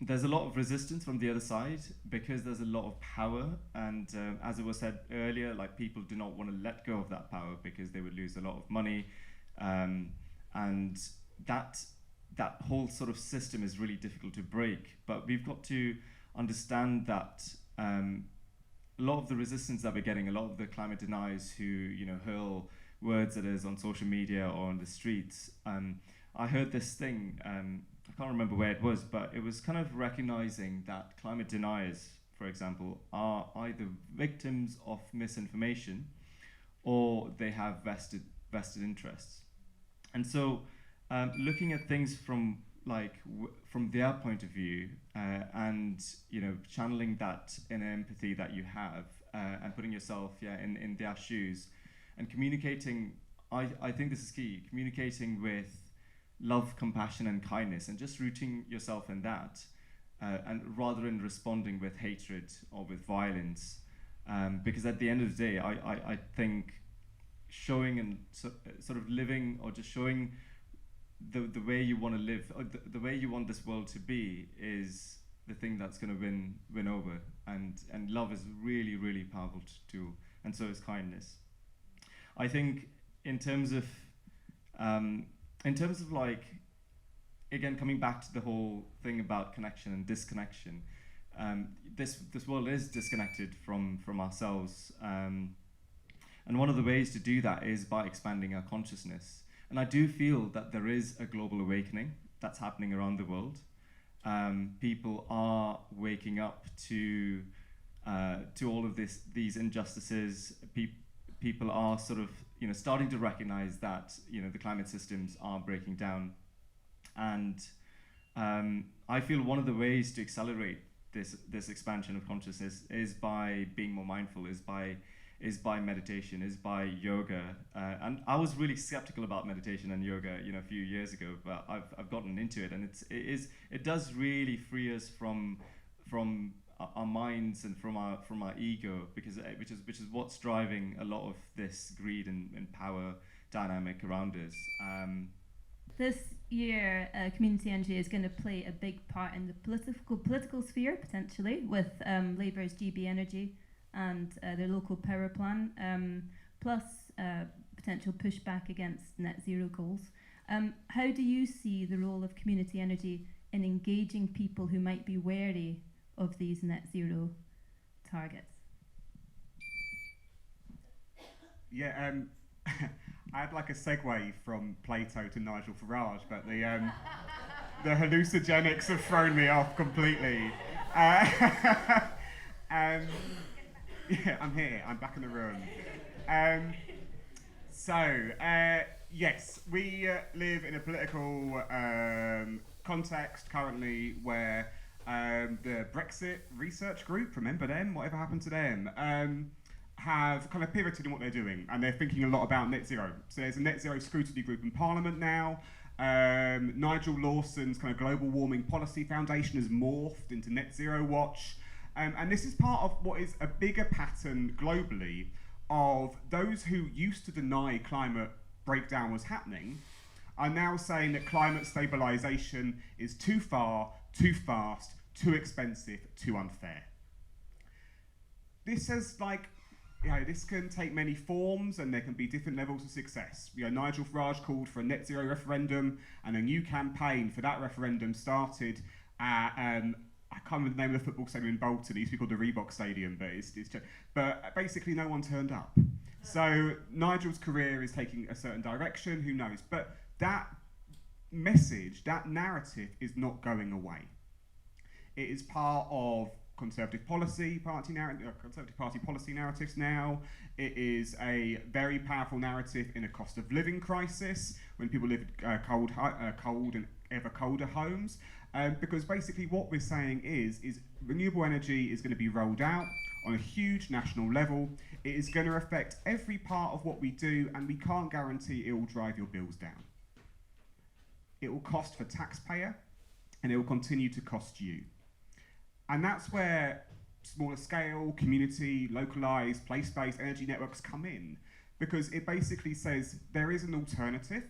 there's a lot of resistance from the other side because there's a lot of power, and as it was said earlier, like people do not want to let go of that power because they would lose a lot of money, and that whole sort of system is really difficult to break. But we've got to understand that a lot of the resistance that we're getting, a lot of the climate deniers who hurl words at us on social media or on the streets. I heard this thing. I can't remember where it was, but it was kind of recognizing that climate deniers, for example, are either victims of misinformation or they have vested interests. And so looking at things from their point of view, and channeling that inner empathy that you have, and putting yourself in their shoes and communicating, I think this is key, communicating with love, compassion, and kindness, and just rooting yourself in that, and rather than responding with hatred or with violence, because at the end of the day, I think showing and sort of living, or just showing the way you want to live, or the way you want this world to be, is the thing that's going to win over. And love is really, really powerful tool, and so is kindness. I think in terms of like, again, coming back to the whole thing about connection and disconnection, this world is disconnected from ourselves, and one of the ways to do that is by expanding our consciousnness. And I do feel that there is a global awakening that's happening around the world. People are waking up to all of these injustices. People are sort of starting to recognize that the climate systems are breaking down, and I feel one of the ways to accelerate this expansion of consciousness is by being more mindful, is by meditation, is by yoga. And I was really skeptical about meditation and yoga a few years ago, but I've gotten into it, and it does really free us from our minds and from our ego, because which is what's driving a lot of this greed and power dynamic around us. This year, community energy is going to play a big part in the political sphere, potentially, with Labour's GB Energy and their local power plan, plus potential pushback against net zero goals. How do you see the role of community energy in engaging people who might be wary of these net zero targets? Yeah, I had like a segue from Plato to Nigel Farage, but the hallucinogenics have thrown me off completely. Yeah, I'm here. I'm back in the room. Yes, we live in a political context currently where the Brexit research group, remember them? Whatever happened to them? Have kind of pivoted in what they're doing, and they're thinking a lot about net zero. So there's a net zero scrutiny group in Parliament now. Nigel Lawson's kind of Global Warming Policy Foundation has morphed into Net Zero Watch. And this is part of what is a bigger pattern globally of those who used to deny climate breakdown was happening are now saying that climate stabilisation is too far, too fast, too expensive, too unfair. This is like, this can take many forms, and there can be different levels of success. Nigel Farage called for a net zero referendum, and a new campaign for that referendum started at, I can't remember the name of the football stadium in Bolton. It used to be called the Reebok Stadium, but it's just, but basically no one turned up. So Nigel's career is taking a certain direction. Who knows? But that message, that narrative, is not going away. It is part of Conservative Party policy narratives now. It is a very powerful narrative in a cost of living crisis when people live in cold and ever colder homes. Because basically what we're saying is renewable energy is going to be rolled out on a huge national level. It is going to affect every part of what we do, and we can't guarantee it will drive your bills down. It will cost for taxpayer, and it will continue to cost you. And that's where smaller scale, community, localized, place-based energy networks come in, because it basically says there is an alternative,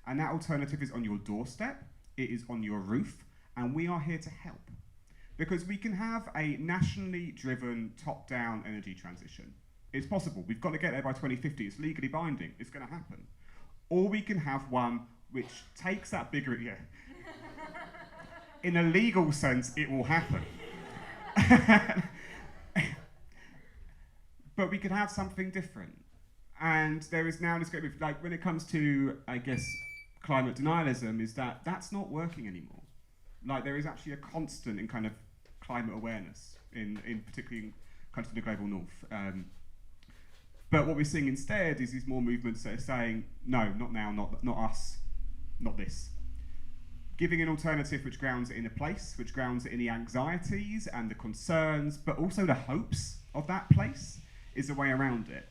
and that alternative is on your doorstep, it is on your roof, and we are here to help. Because we can have a nationally driven, top-down energy transition. It's possible. We've got to get there by 2050. It's legally binding. It's going to happen. Or we can have one which takes that bigger... Yeah. In a legal sense, it will happen. But we could have something different. And there is now this great move, like when it comes to, I guess, climate denialism, is that that's not working anymore. Like there is actually a constant in kind of climate awareness, in particularly in countries in the global north. But what we're seeing instead is these more movements that are saying, no, not now, not us, not this. Giving an alternative which grounds it in a place, which grounds it in the anxieties and the concerns, but also the hopes of that place, is a way around it.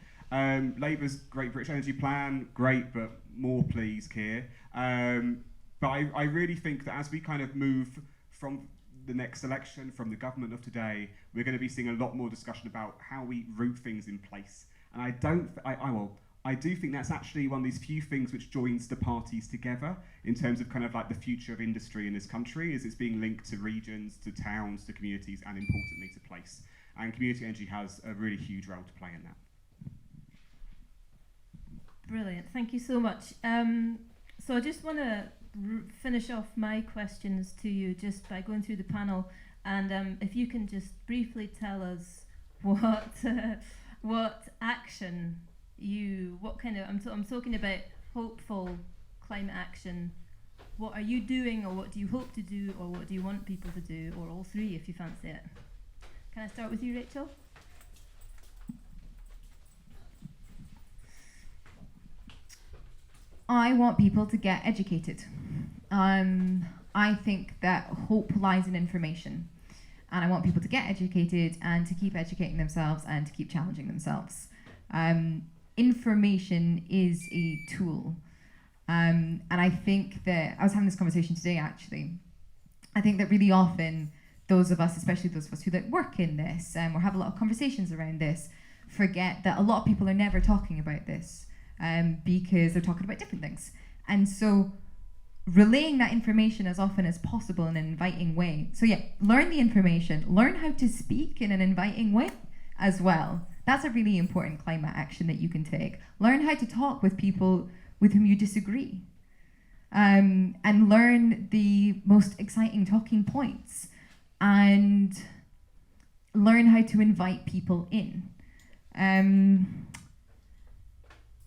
Labour's Great British Energy Plan, great, but more please, Keir. But I really think that as we kind of move from the next election, from the government of today, we're going to be seeing a lot more discussion about how we root things in place. And I do think that's actually one of these few things which joins the parties together in terms of kind of like the future of industry in this country, is it's being linked to regions, to towns, to communities, and importantly to place. And community energy has a really huge role to play in that. Brilliant, thank you so much. So I just want to finish off my questions to you just by going through the panel, and if you can just briefly tell us what action what kind of, I'm talking about hopeful climate action. What are you doing, or what do you hope to do, or what do you want people to do, or all three if you fancy it? Can I start with you, Rachel? I want people to get educated. I think that hope lies in information. And I want people to get educated and to keep educating themselves and to keep challenging themselves. Information is a tool. And I think that, I was having this conversation today actually, I think that really often those of us, especially those of us who work in this or have a lot of conversations around this, forget that a lot of people are never talking about this because they're talking about different things. And so relaying that information as often as possible in an inviting way. So yeah, learn the information, learn how to speak in an inviting way as well. That's a really important climate action that you can take. Learn how to talk with people with whom you disagree. And learn the most exciting talking points. And learn how to invite people in.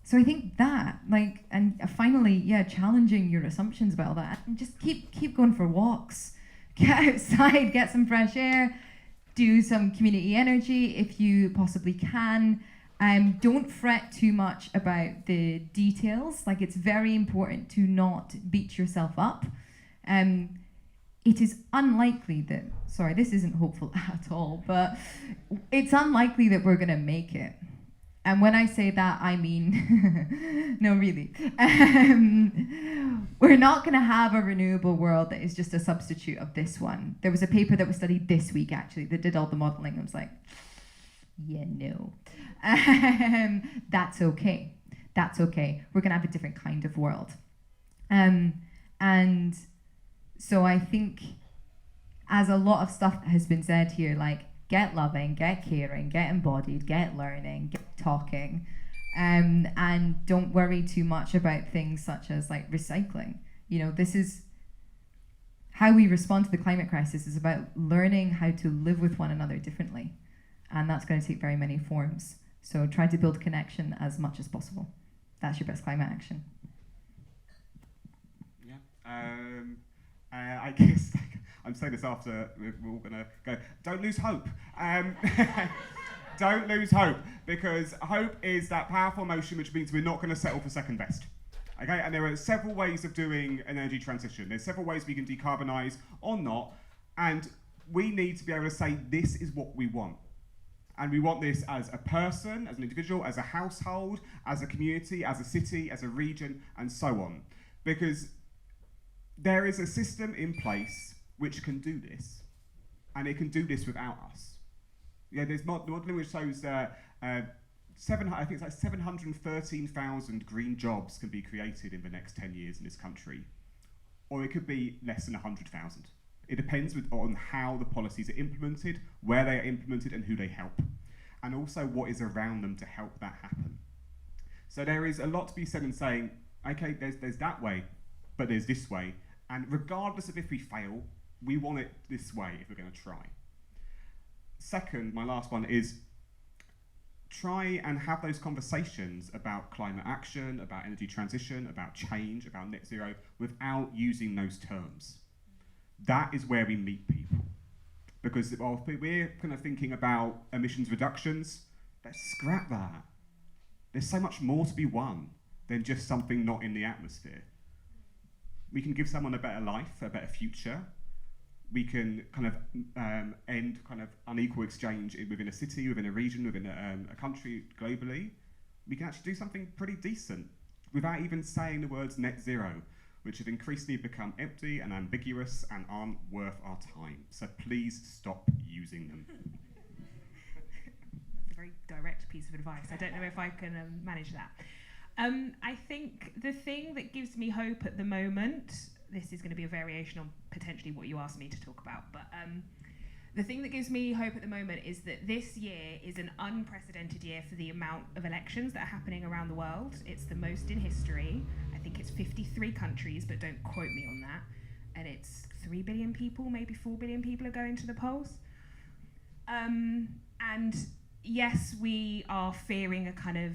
So I think that, and finally, challenging your assumptions about that, and just keep going for walks, get outside, get some fresh air, do some community energy if you possibly can. Don't fret too much about the details. It's very important to not beat yourself up. It is unlikely that, sorry, this isn't hopeful at all, but it's unlikely that we're gonna make it. And when I say that, I mean, no, really. We're not going to have a renewable world that is just a substitute of this one. There was a paper that was studied this week, actually, that did all the modelling. I was like, yeah, no. That's okay. That's okay. We're going to have a different kind of world. And so I think, as a lot of stuff has been said here, get loving, get caring, get embodied, get learning, get talking, and don't worry too much about things such as recycling. This is how we respond to the climate crisis is about learning how to live with one another differently. And that's going to take very many forms. So try to build connection as much as possible. That's your best climate action. Yeah. I guess I'm saying this after we're all going to go, don't lose hope. Don't lose hope, because hope is that powerful emotion which means we're not going to settle for second best. Okay, and there are several ways of doing an energy transition. There's several ways we can decarbonise or not, and we need to be able to say this is what we want. And we want this as a person, as an individual, as a household, as a community, as a city, as a region, and so on. Because there is a system in place which can do this, and it can do this without us. Yeah, there's modelling which shows that I think it's like 713,000 green jobs can be created in the next 10 years in this country. Or it could be less than 100,000. It depends on how the policies are implemented, where they are implemented, and who they help. And also what is around them to help that happen. So there is a lot to be said in saying, okay, there's that way, but there's this way. And regardless of if we fail, we want it this way if we're going to try. Second, my last one is try and have those conversations about climate action, about energy transition, about change, about net zero, without using those terms. That is where we meet people. Because if we're kind of thinking about emissions reductions, let's scrap that. There's so much more to be won than just something not in the atmosphere. We can give someone a better life, a better future. We can kind of end kind of unequal exchange within a city, within a region, within a country, globally. We can actually do something pretty decent without even saying the words net zero, which have increasingly become empty and ambiguous and aren't worth our time. So please stop using them. That's a very direct piece of advice. I don't know if I can manage that. I think the thing that gives me hope at the moment, this is going to be a variation on potentially what you asked me to talk about, but the thing that gives me hope at the moment is that this year is an unprecedented year for the amount of elections that are happening around the world. It's the most in history. I think it's 53 countries, but don't quote me on that. And it's 3 billion people, maybe 4 billion people are going to the polls. And yes, we are fearing a kind of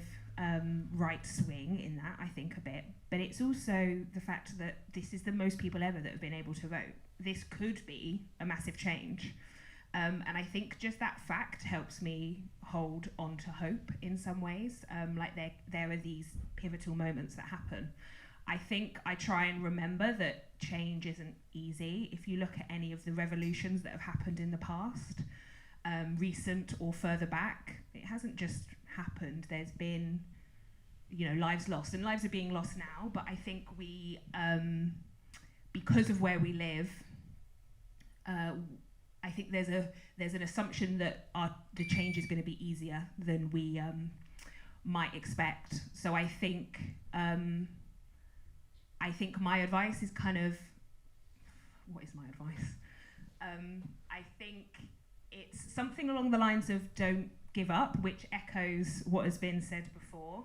right swing in that, I think, a bit. But it's also the fact that this is the most people ever that have been able to vote. This could be a massive change. And I think just that fact helps me hold on to hope in some ways. Like there are these pivotal moments that happen. I think I try and remember that change isn't easy. If you look at any of the revolutions that have happened in the past, recent or further back, it hasn't just happened. There's been, lives lost, and lives are being lost now. But I think we, because of where we live, I think there's an assumption that the change is going to be easier than we might expect. So I think my advice is kind of, what is my advice? I think it's something along the lines of don't give up, which echoes what has been said before.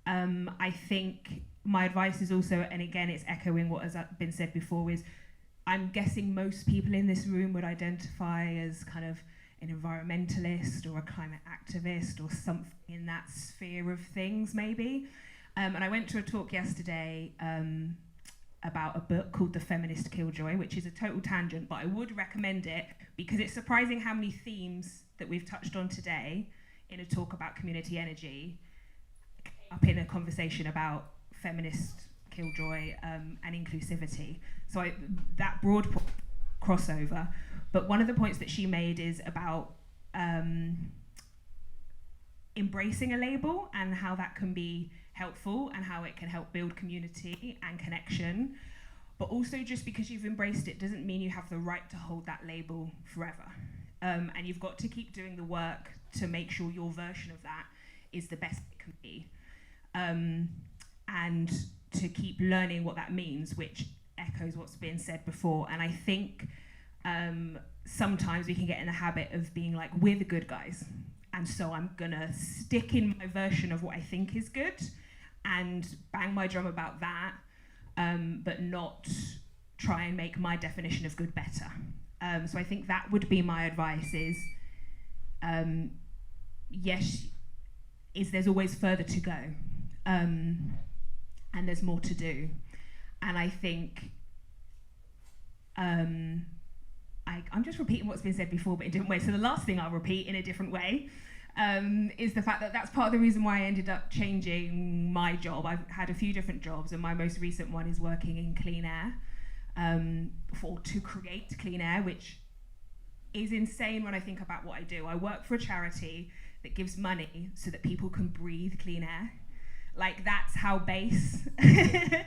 I think my advice is also, and again it's echoing what has been said before, is I'm guessing most people in this room would identify as kind of an environmentalist or a climate activist or something in that sphere of things, maybe. And I went to a talk yesterday about a book called The Feminist Killjoy, which is a total tangent, but I would recommend it because it's surprising how many themes that we've touched on today in a talk about community energy up in a conversation about feminist killjoy and inclusivity. So that broad crossover. But one of the points that she made is about embracing a label and how that can be helpful and how it can help build community and connection. But also, just because you've embraced it doesn't mean you have the right to hold that label forever. And you've got to keep doing the work to make sure your version of that is the best it can be. And to keep learning what that means, which echoes what's been said before. And I think sometimes we can get in the habit of being like, we're the good guys. And so I'm gonna stick in my version of what I think is good and bang my drum about that, but not try and make my definition of good better. So I think that would be my advice is, yes, there's always further to go, and there's more to do. And I think, I'm just repeating what's been said before, but in a different way. So the last thing I'll repeat in a different way is the fact that that's part of the reason why I ended up changing my job. I've had a few different jobs, and my most recent one is working in clean air, to create clean air, which is insane when I think about what I do. I work for a charity that gives money so that people can breathe clean air. Like, that's how base it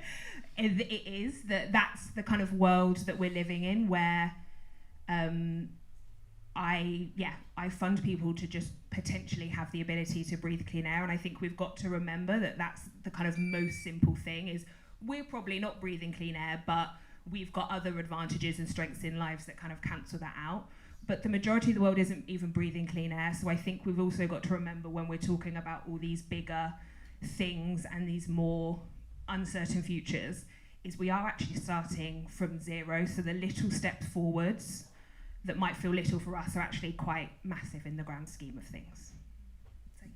is, that's the kind of world that we're living in, where I fund people to just potentially have the ability to breathe clean air. And I think we've got to remember that that's the kind of most simple thing, is we're probably not breathing clean air, but we've got other advantages and strengths in lives that kind of cancel that out. But the majority of the world isn't even breathing clean air. So I think we've also got to remember, when we're talking about all these bigger things and these more uncertain futures, is we are actually starting from zero. So the little steps forwards that might feel little for us are actually quite massive in the grand scheme of things. So,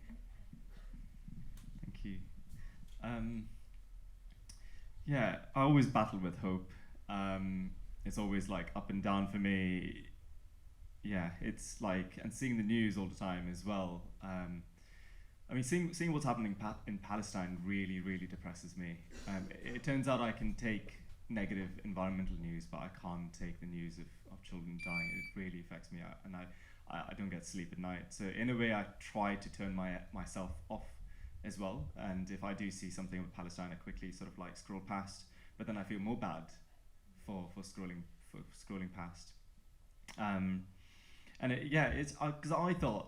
Thank you. Yeah, I always battle with hope. It's always like up and down for me. Yeah, it's like, and seeing the news all the time as well. I mean, seeing what's happening in Palestine really, really depresses me. It turns out I can take negative environmental news, but I can't take the news of children dying. It really affects me, and I don't get sleep at night. So in a way, I try to turn myself off as well. And if I do see something with Palestine, I quickly sort of like scroll past. But then I feel more bad for scrolling past. And it's because I thought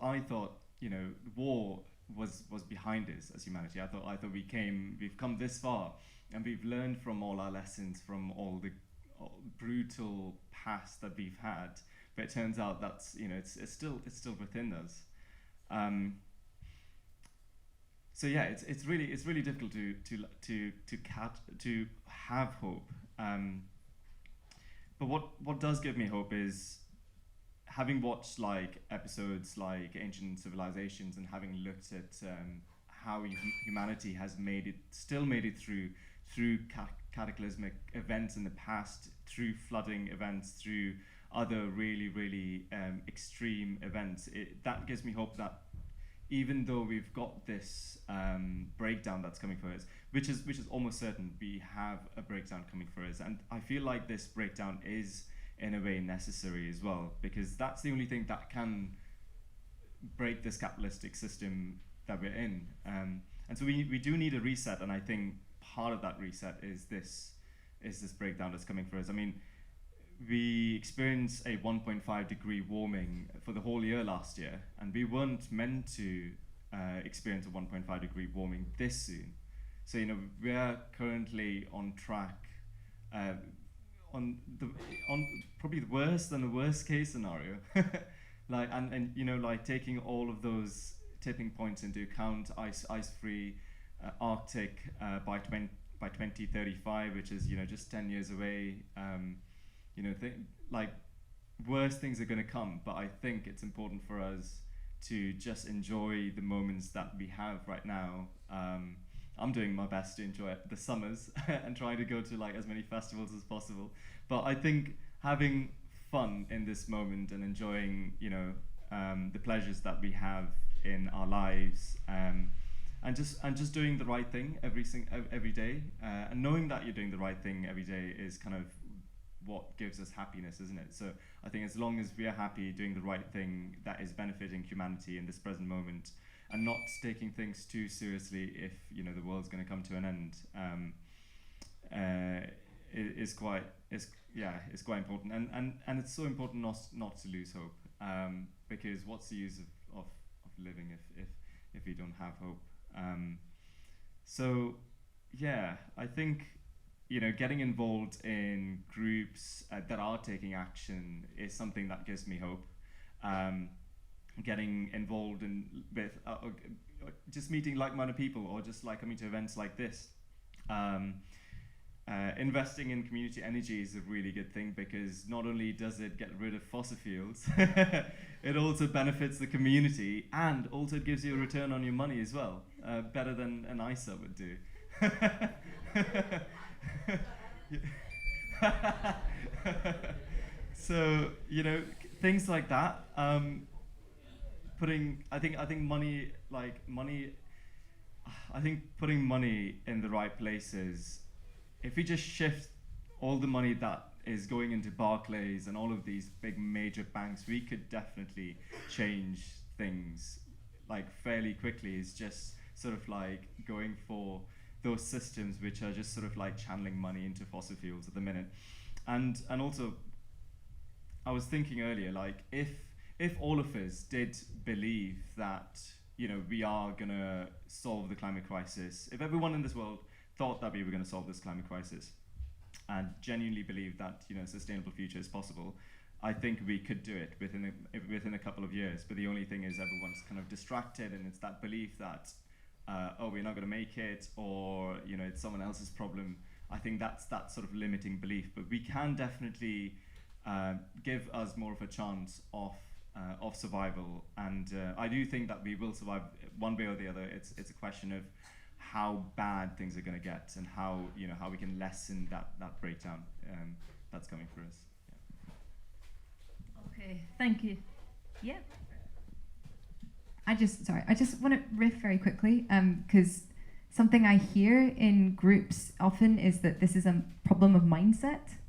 war was behind us as humanity. I thought we've come this far, and we've learned from all our lessons from all the brutal past that we've had. But it turns out that's it's still within us. So yeah, it's really difficult to have hope. But what does give me hope is, having watched like episodes like Ancient Civilizations, and having looked at how humanity has made it through cataclysmic events in the past, through flooding events, through other really, really extreme events, that gives me hope that even though we've got this breakdown that's coming for us, which is almost certain, we have a breakdown coming for us. And I feel like this breakdown is, in a way, necessary as well, because that's the only thing that can break this capitalistic system that we're in. And so we do need a reset, and I think part of that reset is this breakdown that's coming for us. I mean, we experienced a 1.5 degree warming for the whole year last year, and we weren't meant to experience a 1.5 degree warming this soon. So we're currently on track on probably the worst than the worst case scenario. Like like taking all of those tipping points into account, ice-free Arctic by 2035, which is just 10 years away. Worse things are going to come, but I think it's important for us to just enjoy the moments that we have right now. I'm doing my best to enjoy the summers and trying to go to like as many festivals as possible. But I think having fun in this moment and enjoying, the pleasures that we have in our lives, and just doing the right thing every day, and knowing that you're doing the right thing every day is kind of what gives us happiness, isn't it? So I think as long as we are happy doing the right thing that is benefiting humanity in this present moment, and not taking things too seriously if the world's going to come to an end, is quite important, and it's so important not to lose hope, because what's the use of living if we don't have hope? So yeah, I think getting involved in groups that are taking action is something that gives me hope. Getting involved with just meeting like-minded people, or just like coming to events like this, investing in community energy is a really good thing, because not only does it get rid of fossil fuels, it also benefits the community, and also it gives you a return on your money as well, better than an ISA would do. So, you know, things like that. I think money, I think putting money in the right places, if we just shift all the money that is going into Barclays and all of these big major banks, we could definitely change things like fairly quickly. It's just sort of like going for those systems which are just sort of like channeling money into fossil fuels at the minute. And also, I was thinking earlier, like if all of us did believe that, you know, we are gonna solve the climate crisis, if everyone in this world thought that we were gonna solve this climate crisis and genuinely believed that, you know, a sustainable future is possible, I think we could do it within a couple of years. But the only thing is everyone's kind of distracted, and it's that belief that, oh, we're not gonna make it, or, you know, it's someone else's problem. I think that's that sort of limiting belief. But we can definitely give us more of a chance of survival, and I do think that we will survive one way or the other. It's a question of how bad things are going to get, and how, you know, how we can lessen that breakdown that's coming for us. Yeah. Okay, thank you. Yeah. I just want to riff very quickly, because something I hear in groups often is that this is a problem of mindset.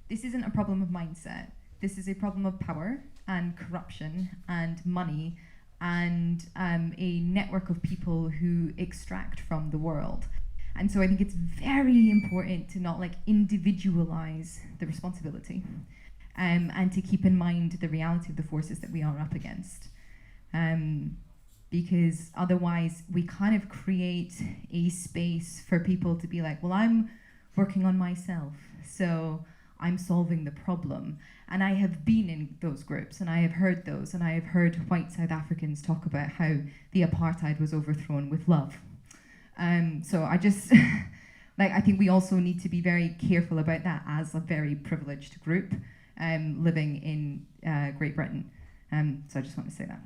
This isn't a problem of mindset. This is a problem of power and corruption and money and a network of people who extract from the world. And so I think it's very important to not like individualize the responsibility, and to keep in mind the reality of the forces that we are up against. Because otherwise we kind of create a space for people to be like, well, I'm working on myself, so I'm solving the problem. And I have been in those groups, and I have heard those, and I have heard white South Africans talk about how the apartheid was overthrown with love. So I just, like, I think we also need to be very careful about that as a very privileged group living in Great Britain. So I just want to say that.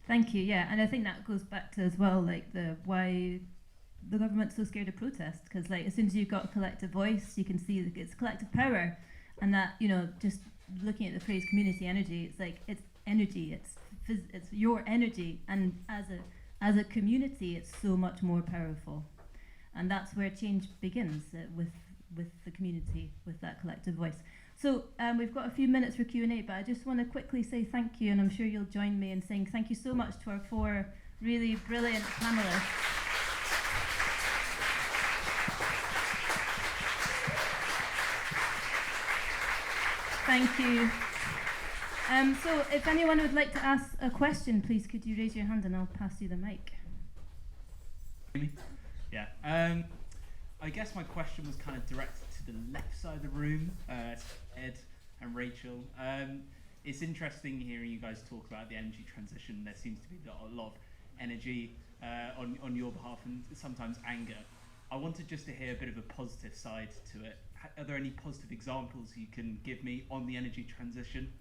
Thank you. Yeah, and I think that goes back to as well, like why the government's so scared of protest, because like as soon as you've got a collective voice, you can see that it's collective power, and that, you know, just looking at the phrase community energy, it's like it's energy, it's your energy, and as a community, it's so much more powerful, and that's where change begins, with the community, with that collective voice. So we've got a few minutes for Q&A, but I just want to quickly say thank you, and I'm sure you'll join me in saying thank you so much to our 4 really brilliant panelists. Thank you. So if anyone would like to ask a question, please could you raise your hand and I'll pass you the mic. Yeah. I guess my question was kind of directed to the left side of the room, Ed and Rachel. It's interesting hearing you guys talk about the energy transition. There seems to be a lot of energy on your behalf, and sometimes anger. I wanted just to hear a bit of a positive side to it. Are there any positive examples you can give me on the energy transition?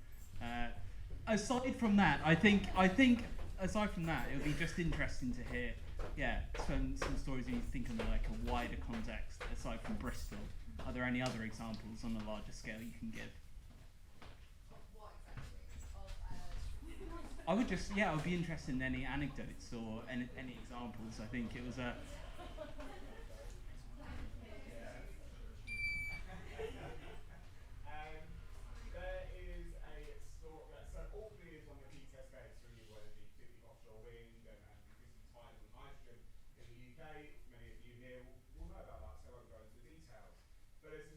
Aside from that, I think aside from that, it would be just interesting to hear, some stories you think in like a wider context aside from Bristol. Are there any other examples on a larger scale you can give? I would be interested in any anecdotes or any examples. I think it was a.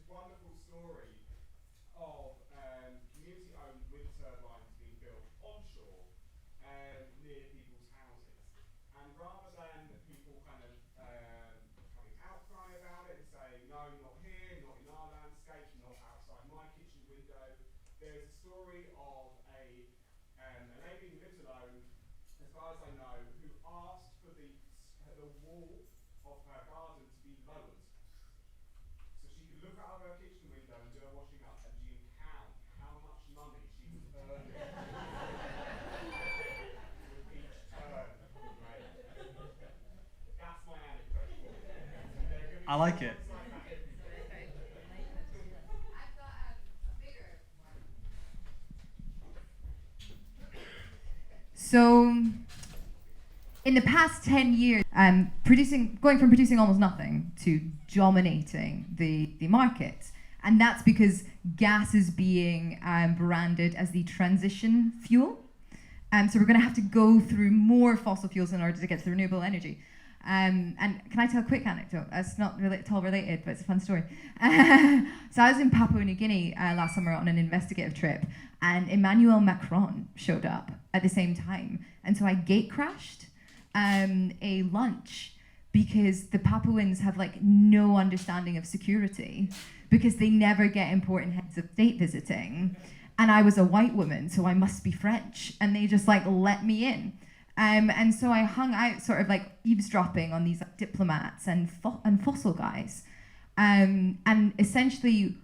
Wonderful story of community-owned wind turbines being built onshore near people's houses. And rather than people kind of having outcry about it and saying, no, not here, not in our landscape, not outside my kitchen window, there's a story of a lady who lives alone, as far as I know, who asked for the wall of her garden to be lowered. So she could look out of her kitchen window and do her washing up, and she could count how much money she was earning with each turn. Right? That's my anecdote. I like it. So, in the past 10 years, going from producing almost nothing to dominating the market. And that's because gas is being branded as the transition fuel. So we're going to have to go through more fossil fuels in order to get to renewable energy. And can I tell a quick anecdote? It's not really at all related, but it's a fun story. So I was in Papua New Guinea last summer on an investigative trip, and Emmanuel Macron showed up at the same time. And so I gate crashed a lunch because the Papuans have like no understanding of security because they never get important heads of state visiting. And I was a white woman, so I must be French. And they just like let me in. And so I hung out sort of like eavesdropping on these like, diplomats and fossil guys. And essentially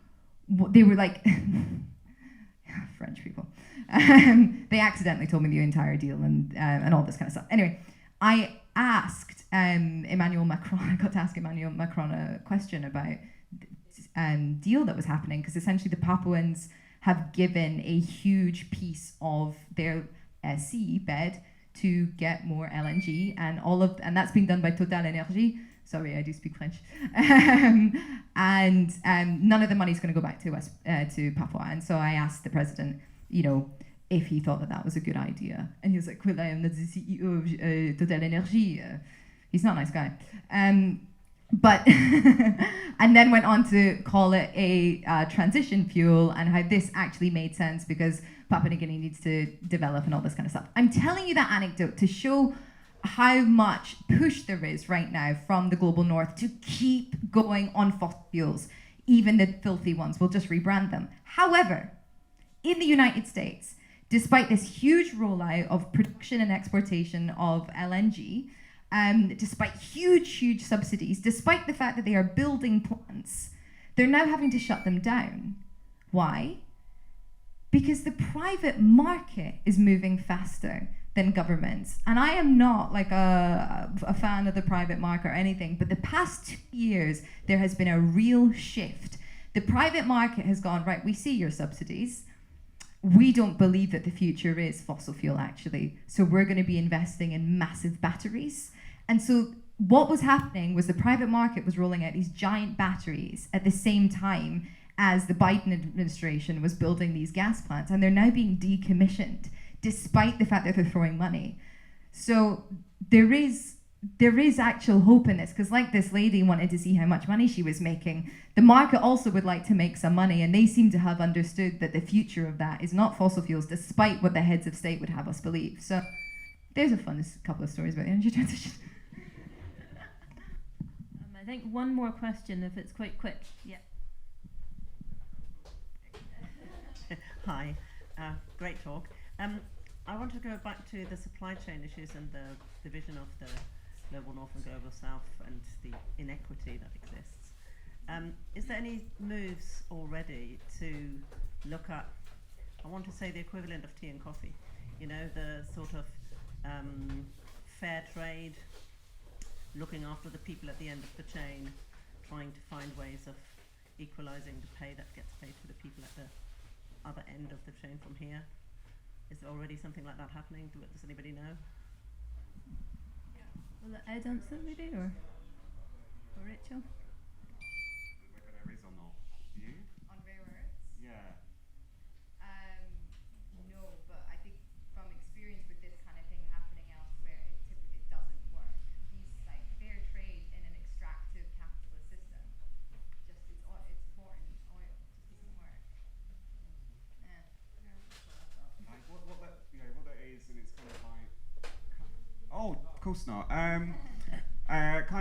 they were like, French people. They accidentally told me the entire deal and all this kind of stuff. Anyway, I asked Emmanuel Macron, I got to ask Emmanuel Macron a question about the deal that was happening, because essentially the Papuans have given a huge piece of their sea bed to get more LNG, and that's being done by Total Energy. Sorry, I do speak French. And none of the money is going to go back to us, to Papua. And so I asked the president, if he thought that was a good idea. And he was like, well, I am not the CEO of Total Energy. He's not a nice guy. But and then went on to call it a transition fuel, and how this actually made sense because Papua New Guinea needs to develop and all this kind of stuff. I'm telling you that anecdote to show how much push there is right now from the global north to keep going on fossil fuels, even the filthy ones. We'll just rebrand them. However, in the United States, despite this huge rollout of production and exportation of LNG, despite huge subsidies, despite the fact that they are building plants, they're now having to shut them down. Why? Because the private market is moving faster than governments. And I am not like a fan of the private market or anything, but the past 2 years, there has been a real shift. The private market has gone, right, we see your subsidies. We don't believe that the future is fossil fuel, actually. So we're going to be investing in massive batteries. And so what was happening was the private market was rolling out these giant batteries at the same time as the Biden administration was building these gas plants, and they're now being decommissioned despite the fact that they're throwing money. So there is actual hope in this, because like this lady wanted to see how much money she was making, the market also would like to make some money, and they seem to have understood that the future of that is not fossil fuels, despite what the heads of state would have us believe. So there's a fun couple of stories about the energy transition. I think one more question, if it's quite quick. Yeah. Hi, great talk. I want to go back to the supply chain issues and the division of the global north and global south and the inequity that exists. Is there any moves already to look at, I want to say the equivalent of tea and coffee, the sort of fair trade, looking after the people at the end of the chain, trying to find ways of equalising the pay that gets paid to the people at the other end of the chain from here? Is there already something like that happening? Does anybody know? Will Ed answer maybe, or Rachel? Whether there is or not. You? On rare earths? Yeah. No, but I think from experience with this kind of thing happening elsewhere, it doesn't work. These like fair trade in an extractive capitalist system, it's important oil, just doesn't work. Yeah. Like what that is, and it's kind of like. Oh, of course not. Kind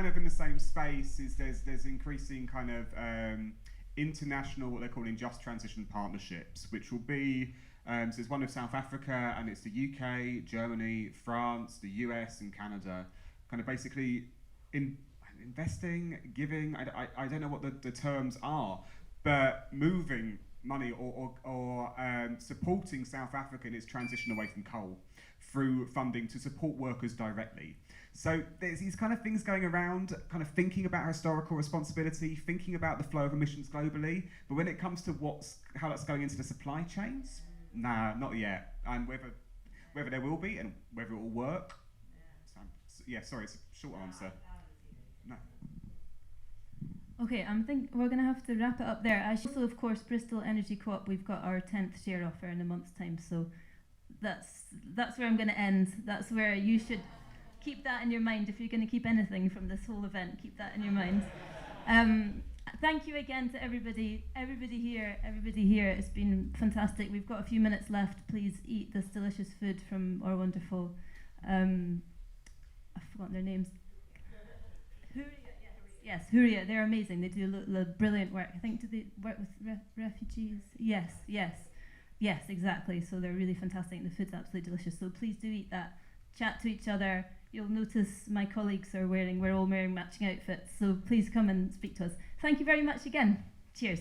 of in the same space is there's increasing kind of international, what they're calling just transition partnerships, which will be so there's one of South Africa, and it's the UK, Germany, France, the US, and Canada. Kind of basically investing, giving, I don't know what the terms are, but moving money or supporting South Africa in its transition away from coal through funding to support workers directly. So there's these kind of things going around, kind of thinking about historical responsibility, thinking about the flow of emissions globally, but when it comes to how that's going into the supply chains, nah, not yet. And whether there will be and whether it will work, sorry, it's a short answer. No. Okay, I think we're going to have to wrap it up there. Also, of course, Bristol Energy Co-op, we've got our 10th share offer in a month's time, so that's where I'm going to end. That's where you should keep that in your mind. If you're going to keep anything from this whole event, keep that in your mind. Thank you again to everybody here. It's been fantastic. We've got a few minutes left. Please eat this delicious food from our wonderful, I've forgotten their names. Yes, Huria, they're amazing. They do brilliant work. I think, do they work with refugees? Yes, exactly. So they're really fantastic and the food's absolutely delicious. So please do eat that. Chat to each other. You'll notice my colleagues we're all wearing matching outfits. So please come and speak to us. Thank you very much again. Cheers.